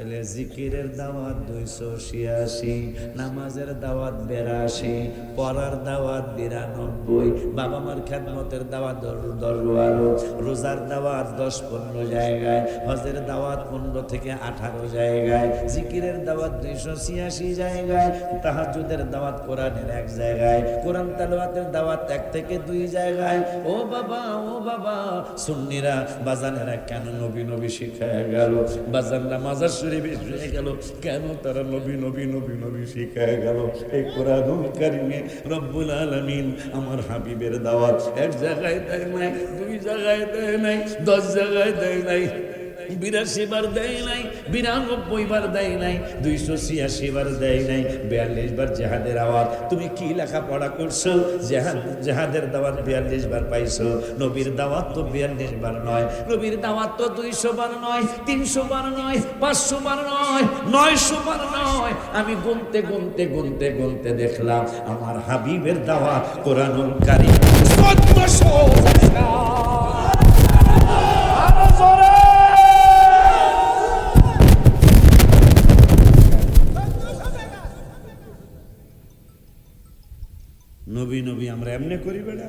তাহলে জিকিরের দাওয়াত 286, নামাজের দাওয়াত 82, পড়ার দাওয়াত 92, বাবা মার খেদমতের দাওয়াত 10-12, রোজার দাওয়াত 10-15 জায়গায়, হজের দাওয়াত 15 থেকে 18 জায়গায়, জিকিরের দাওয়াত 286 জায়গায়, তাহাজ্জুদের দাওয়াত কোরআনের 1 জায়গায়, কোরআন তেলাওয়াতের দাওয়াত 1 থেকে 2 জায়গায়। ও বাবা সুন্নিরা বাজানেরা কেন নবী নবী শিখায় গেল? বাজানরা মাজার শরীফে শুয়ে গেল কেন? তারা নবী নবী নবী নবী শিখায় গেল। এই কোরআনুল কারীমে রব্বুল আলামিন আমার হাবিবের দাওয়াত 1 জায়গায় দেয় নাই, 2 জায়গায় দেয় নাই, 10 জায়গায় দেয় নাই, 82 বার দেয় নাই, 92 বার দেয় নাই, 286 বার দেয় নাই, 42 বার জেহাদের আওয়াজ। তুমি কি লেখাপড়া করছো? জেহাদের দাওয়াত 42 বার পাইছো। নবীর দাওয়াত তো 42 বার নয়, নবীর দাওয়াত তো 200 বার নয়, 300 বার নয়, 500 বার নয়, 900 বার নয়। আমি গুনতে দেখলাম আমার হাবিবের দাওয়াত কোরআনুল কারীম 1400। নবী নবী আমরা এমনি করি বেড়া,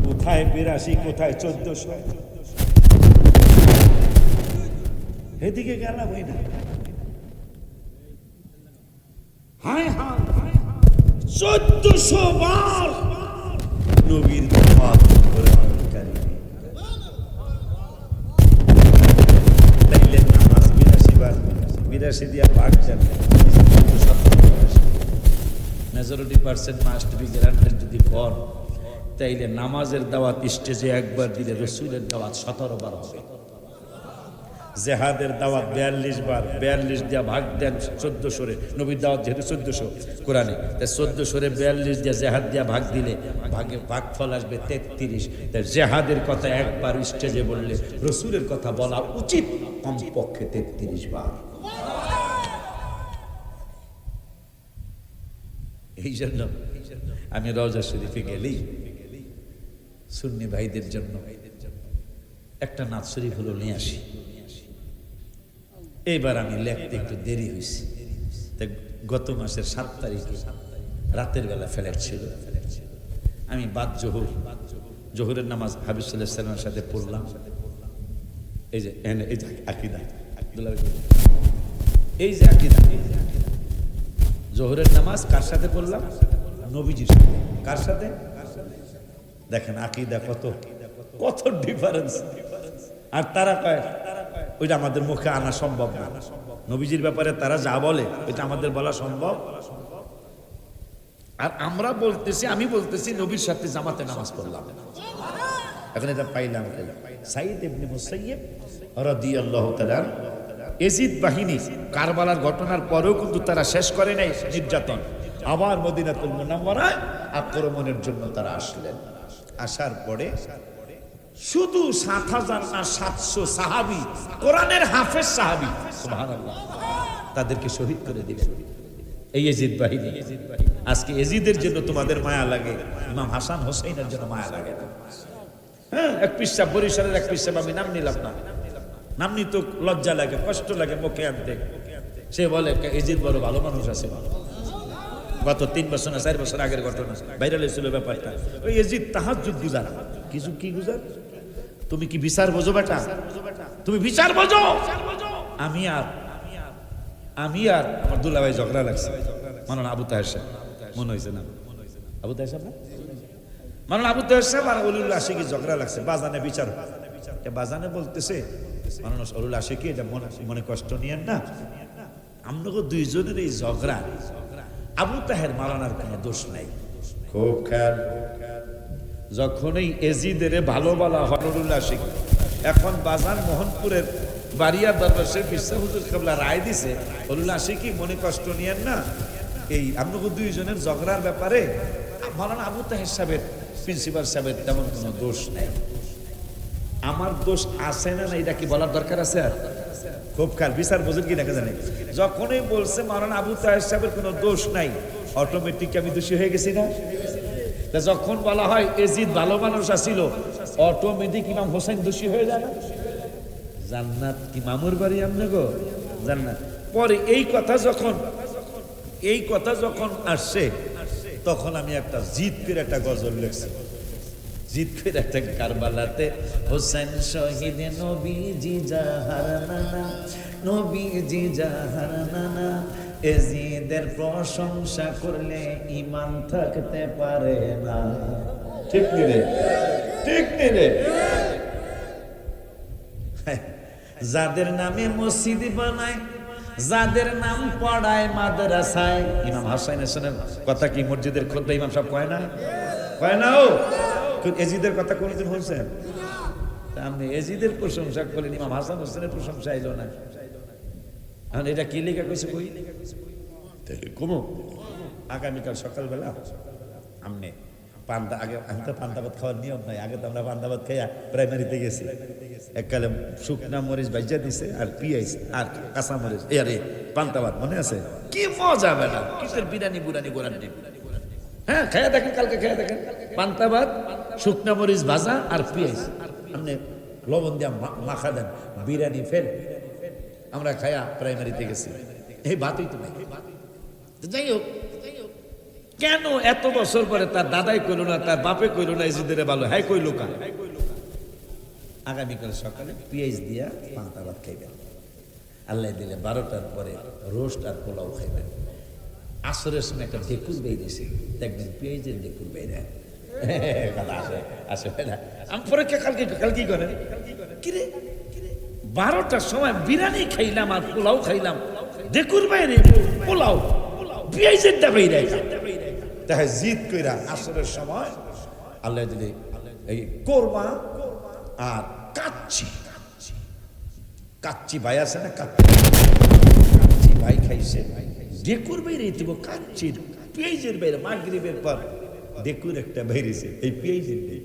কোথায় 82, কোথায় 1400, এদিকে গেলাম ওই না। হায় হায় 1400 বার নবীর দাওয়াত কোরআনুল কারীম। তাইলে নামাজ 82 বার, 82 দিয়া ভাগ যাবে, majority percent must be granted যদি ফর। তাইলে নামাজের দাওয়াত স্টেজে 1 বার দিলে রসুলের দাওয়াত 17 বার হবে। জেহাদের দাওয়াত 42 বার, 42 দিয়া ভাগ দেন 1400 নবীর দাওয়াত যেহেতু 1400 কোরআনে, তাই 1400 42 দিয়া জেহাদ দিয়া ভাগ দিলে ভাগফল আসবে 33। তাই জেহাদের কথা 1 বার স্টেজে বললে রসুলের কথা বলা উচিত কমপক্ষে 33 বার। এই জন্য আমি রওজা শরীফে গেলেই সুন্নি ভাইদের জন্য একটা নাত শরীফ হলো নিয়ে আসি। এইবার আমি লিখতে একটু দেরি হয়েছে, তাই গত মাসের 7 তারিখে রাতের বেলা ফ্লাইট ছিল। আমি বাদ জোহরের নামাজ হাবিব সাল্লাল্লাহু আলাইহি ওয়াসাল্লামের সাথে পড়লাম। এই যে আকীদা, এই যে আকীদা, জোহরের নামাজ কার সাথে পড়লাম? নবীজির সাথে। কার সাথে? দেখেন আকীদা কত ডিফারেন্স। আর তারা কয় ওইটা আমাদের মুখে আনা সম্ভব না। নবীজির ব্যাপারে তারা যা বলে ওইটা আমাদের বলা সম্ভব। আর আমরা বলতেছি, আমি বলতেছি নবীর সাথে জামাতে নামাজ পড়লাম। এখন এটা পাইলাম সাইদ ইবনে মুসাইয়্যিব রাদিয়াল্লাহু তাআলা। এজিদ বাহিনী কারবালার ঘটনার পরেও কিন্তু তারা শেষ করে নাই নির্যাতন। আবার মদিনাতুল মুনাওয়ারায় আক্রমণের জন্য তারা আসলেন। আসার পরে শুধু 7000 না 700 সাহাবী, কোরআনের হাফেজ সাহাবী, সুবহানাল্লাহ, তাদেরকে শহীদ করে দিলেন এই এজিদ বাহিনী। আজকে এজিদের জন্য তোমাদের মায়া লাগে, ইমাম হাসান হোসেনের জন্য মায়া লাগে না। হ্যাঁ, এক পিসা বরিশালের এক পিসা আমি নাম নিলাম না, নাম নিতে লজ্জা লাগে, কষ্ট লাগে মুখে আনতে। সে বলে এজিদ বড় ভালো মানুষ আছে। গত 3 বছর না 4 বছর আগের ঘটনা, ভাইরাল হয়েছিল ব্যাপারটা। ওই এজিদ তাহাজ্জুদ গুজার, কিছু কি গুজার? তুমি কি বিচার বোঝো বেটা? তুমি বিচার বোঝো? আমি আর আমার দুলা ভাই ঝগড়া লাগছে। মানন আবু তাহের সাহেব, মনে হয়েছে না? আবু তাহের সাহেব না, মানন আবু তাহের সাহেব আর ওলিউল আশিকি ঝগড়া লাগছে। বাজানে বিচার, বাজানে বলতেছে মানন ওলিউল আশিকি, এটা মনে কষ্ট নিয়েন না, আমরাও দুইজনের এই ঝগড়া, আবু তাহের মারানার কোনো দোষ নাই। খুব খেয়াল, যখনই এজিদের ভালো বলা হয় ওলিউল আশিকি, এখন বাজার মোহনপুরের বাড়িয়া দরবার শরীফ ইসা হুজুর কেবলা রায় দিছে, ওলিউল আশিকি মনে কষ্ট নিয়েন না, এই আমরাও দুইজনের ঝগড়ার ব্যাপারে মাওলানা আবু তাহের সাহেবের, প্রিন্সিপাল সাহেবের তেমন কোনো দোষ নাই। আমার দোষ আছে না, এটা কি বলার দরকার আছে? আর খুব খেয়াল, বিচার বোঝেন কি দেখা জানে, যখনই বলছে মাওলানা আবু তাহের সাহেবের কোনো দোষ নাই, অটোমেটিক আমি দোষী হয়ে গেছি না? যখন বলা হয় এজিদ ভালো মানুষ আছিল, অটোমেটিক ইমাম হোসেন দোষী হয়ে যায় না? জান্নাত কি মামুর বাড়ি আপনাকে? জান্নাত। পরে এই কথা যখন আসছে, তখন আমি একটা জিদ করে একটা গজল লিখছি। জিদ করে একটা কারবালাতে হোসেন শহীদ নবীজি জাহার নানা, নবীজি জাহার নানা, এজিদের প্রশংসা করলে ঈমান থাকতে পারে না। ঠিক নি রে? ঠিক নি রে? যাদের নামে মসজিদ বানায়, যাদের নাম পড়ায় মাদ্রাসায়, ইমাম হাসানের কথা কি মসজিদের খুতবা ইমাম সাহেব কয় না? কয় না? ও এজিদের কথা কোনদিন বলছেন? আপনি এজিদের প্রশংসা করলেন, ইমাম হাসান হোসেনের প্রশংসা এলো না। এখন এটা কি লেখা কইছে? কই কমো আগামীকাল সকালবেলা আমনে পান্তা, আগে আমি তো পান্তা ভাত খাওয়ার নিয়ম নাই, আগে তো আমরা পান্তা ভাত খাইয়া প্রাইমারিতে গেছি। এককালে শুকনা মরিচ ভাইজা দিছে আর পিঁয়াজ আর কাঁচা মরিচ, আরে পান্তা ভাত মনে আছে? কি মজা বেটা, কিসের বিরিয়ানি বুরানি গোরানি। হ্যাঁ খাইয়া দেখেন, কালকে খাইয়া দেখেন, পান্তা ভাত, শুকনা মরিচ ভাজা আর পিঁয়াজ, আপনি লবণ দিয়া মাখা দেন, বিরিয়ানি ফেল। আমরা খাইয়া প্রাইমারিতে গেছি, এই ভাতই তো নাই। যাই হোক, কেন এত বছর পরে তার দাদাই কইল না, তার বাপে কইল না এজিদের ভালো, হ্যাঁ কইল কা? আগামীকাল সকালে পিঁয়াজ দিয়া পান্তা ভাত খাইবেন, আল্লাহ দিলে 12টার পরে রোস্ট আর পোলাও খাইবেন। আসরের সময় একটা ডেকুর বেই দিছে, দেখবেন পেঁয়াজের ডেকুর বেই দেয়। আসে না আমি পরীক্ষা কাল কি করেন? কিরে 12টার সময় বিরিয়ানি খাইলাম আর পোলাও খাইলাম, ডেকুর বাইরে পোলাও, পেঁয়াজের ডাবেই দেয়। তাই জিদ কইরা আসরের সময় আল্লাহ দিলে এই কোরমা আর কাচ্চি ভাই আছে না, কাচ্চি ভাই খাইছে, ডেকুর বাইরে দিব কাচ্চির পেঁয়াজের বাইরে। মাগরিবের পর ডেকুর একটা বাইরেছে, এই পেঁয়াজের নেই।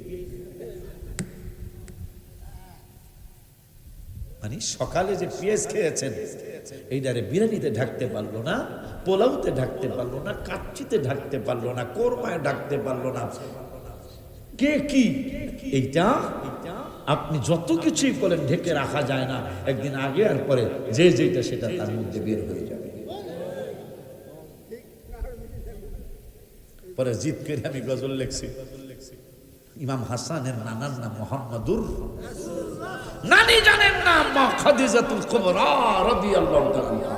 মানে সকালে যে পেঁয়াজ খেয়েছেন, এইটারে বিরিয়ানিতে ঢাকতে পারলো না, পোলাওতে ঢাকতে পারলো না, কাচ্চিতে ঢাকতে পারলো না, কোরমায় ঢাকতে পারলো না। কে কি এইটা আপনি যত কিছুই বলেন ঢেকে রাখা যায় না, একদিন আগে আর পরে যে যেটা সেটা তার মধ্যে বের হয়ে যাবে। পরে জিদ করে আমি গজল লিখছি। ইমাম হাসানের নানার নাম মুহাম্মাদুর, নানি জানেন নাম মা খাদিজাতুল কুবরা রাদিয়াল্লাহু তাআলা,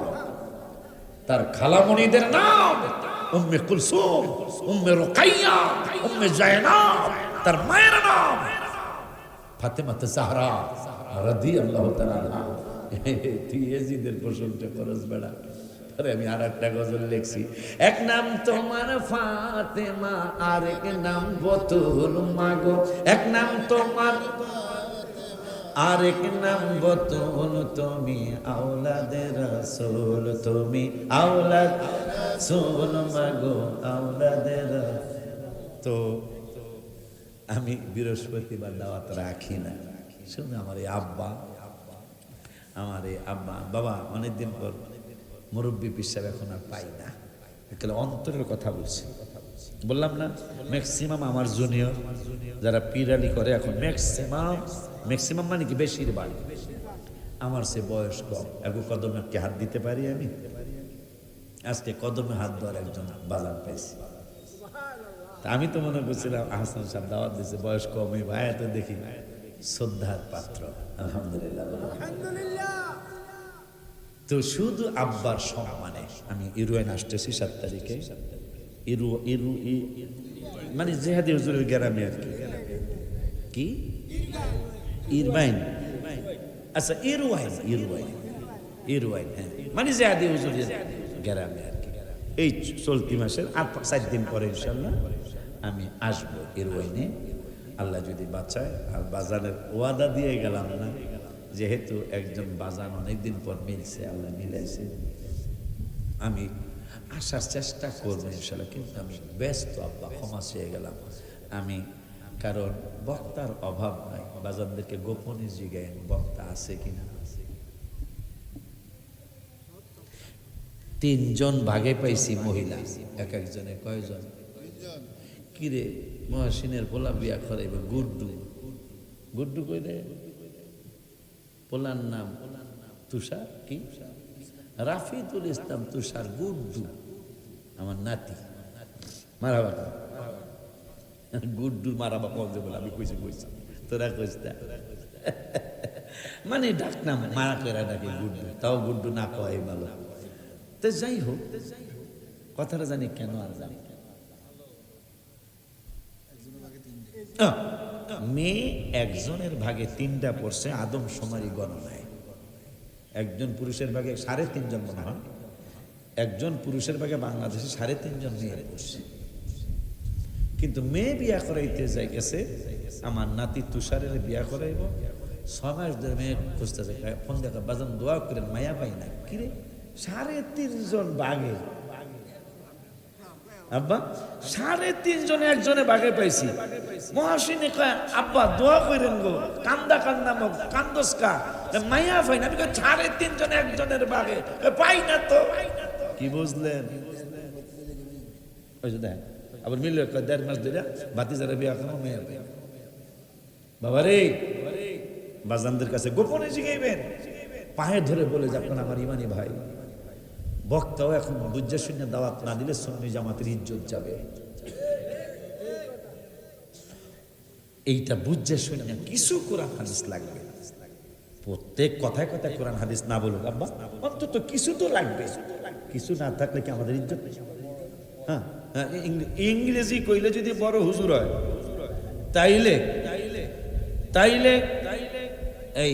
তার খালামণিদের নাম উম্মে কুলসুম, উম্মে রুকাইয়া, উম্মে জায়নাব, তার মায়ের নাম ফাতেমা জাহরা রাদিয়াল্লাহু তাআলা। তুই এজিদের প্রশংসা করস বেড়া। আরে আমি আর একটা গজল লিখছি। এক নাম তোমার ফাতেমা, আরেক নাম বতুল মাগো, এক নাম তোমার আরেক নাম বতুল, তুমি আওলাদে রাসূল, তুমি আওলাদ রাসূল মাগো, আওলাদে রাসূল। তো আমি বৃহস্পতিবার দাওয়াত রাখি না, শুনে আমার এই আব্বা বাবা অনেকদিন পর মুরব্বী পিসাব এখন আর পাই না, একেবারে অন্তরের কথা বলছি। বললাম না ম্যাক্সিমাম আমার জুনিয়র যারা পিরালি করে এখন ম্যাক্সিমাম মানে কি বেশিরভাগ আমার সে বয়স কম। এখন কদমে কি হাত দিতে পারি আমি? আজকে কদমে হাত দেওয়ার একজন বাজান পাইছি। আমি তো মনে করছিলাম আহসান সাহেব দাওয়াত দিয়েছে, বয়স কম, এই ভাই তো দেখি শ্রদ্ধার পাত্র। আলহামদুলিল্লাহ। তো শুধু আব্বার সম্মানে আমি ইরুয়াইন আসতেছি 7 তারিখে। মানে জেহাদি হুজুরের গ্রামে আর কি ইরবাইন, আচ্ছা ইরুয়াইন হ্যাঁ, মানে জেহাদি হুজুরের গ্রামে আর কি। এই চলতি মাসের 4 দিন পরে ইনশাল্লাহ আমি আসবো ইরুয়াইনে, আল্লাহ যদি বাঁচায়। আর বাজানের ওয়াদা দিয়ে গেলাম না, যেহেতু একজন বাজান অনেকদিন পর মিলছে, আল্লাহ মিলাইছে, আমি আসার চেষ্টা করবো ইনশাল্লাহ। কিন্তু আমি ব্যস্ত আব্বা, ক্ষমা চেয়ে গেলাম আমি, কারণ বক্তার অভাব নাই। বাজানদেরকে গোপনে জিজ্ঞাসা বক্তা আছে কিনা। 3 জন ভাগে পাইছি মহিলা, এক একজনে কয়জন? কিরে মহাসিনের পোলা বিয়া করাইবে, গুড্ডু কই রে পোলার নাম তুষার কি রাফিদুল ইসলাম তুষার গুড্ডু আমার নাতি মারাবা গুড্ডু মারাবা বলতে বলে আমি কইছি তোরা কইস না মানে ডাক নাম মারা করে ডাকে গুড্ডু, তাও গুড্ডু না কয় ভালো। তো যাই হোক, কথাটা জানি কেন আর জানি মেয়ে একজনের ভাগে 3টা পড়ছে আদম শুমারি গণনায়। একজন পুরুষের ভাগে 3.5 জন মনে হয়, একজন পুরুষের ভাগে বাংলাদেশে 3.5 জন মেয়ে পড়ছে। কিন্তু মেয়ে বিয়া করাইতে যাই গেছে, আমার নাতি তুষারের বিয়া করাইব, 6 মাস ধরে মেয়ে খুঁজতেছে, ফোন দেখা বাজান দোয়া করেন মায়া পাই না। কিরে 3.5 জন বাঘে আব্বা 3.5 জনে একজনে বাঘে পাইছি। মহাসিনী কয় আব্বা দোয়া করেন গো, কান্দা কান্দা মুখ কান্দসকা মায়া পাই না। আমি 3.5 জনে একজনের বাঘে পাই না তো। কি বুঝলেন? ওই যে দেখ আবার মিলল 1.5 মাস ধরে ভাতিজারে বিয়া কোনো মেয়ে পাই। বাবারে বাজানদের কাছে গোপনে জিগাইবেন, পায়ে ধরে বলে যাবেন আমার ইমানি ভাই। বক্তাও এখন বুঝে শুনে দাওয়াত না দিলে সুন্নি জামাতের ইজ্জত যাবে। এইটা বুঝে শুনে কিছু কোরআন হাদিস লাগবে। প্রত্যেক কথায় কথায় কোরআন হাদিস না বলুক আব্বা, অন্তত কিছু তো লাগবে। কিছু না থাকলে কি আমাদের ইজ্জত নেই? হ্যাঁ, ইংরেজি কইলে যদি বড় হুজুর হয় তাইলে তাইলে এই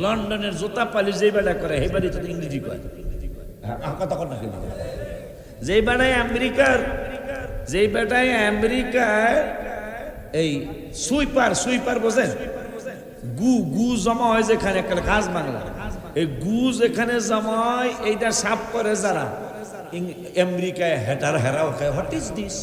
লন্ডনের জুতা পালিশ যেই বেলা করে সেই বাড়ি যদি ইংরেজি কয়, যেই বেটায় আমেরিকার এই সুইপার বোঝেন, গু জমা হয় যেখানে একটা কাজ বাংলা, এই গু যেখানে জমা হয় এইটা সাফ করে যারা আমেরিকায় হেটার হেরাও খায়। What is this?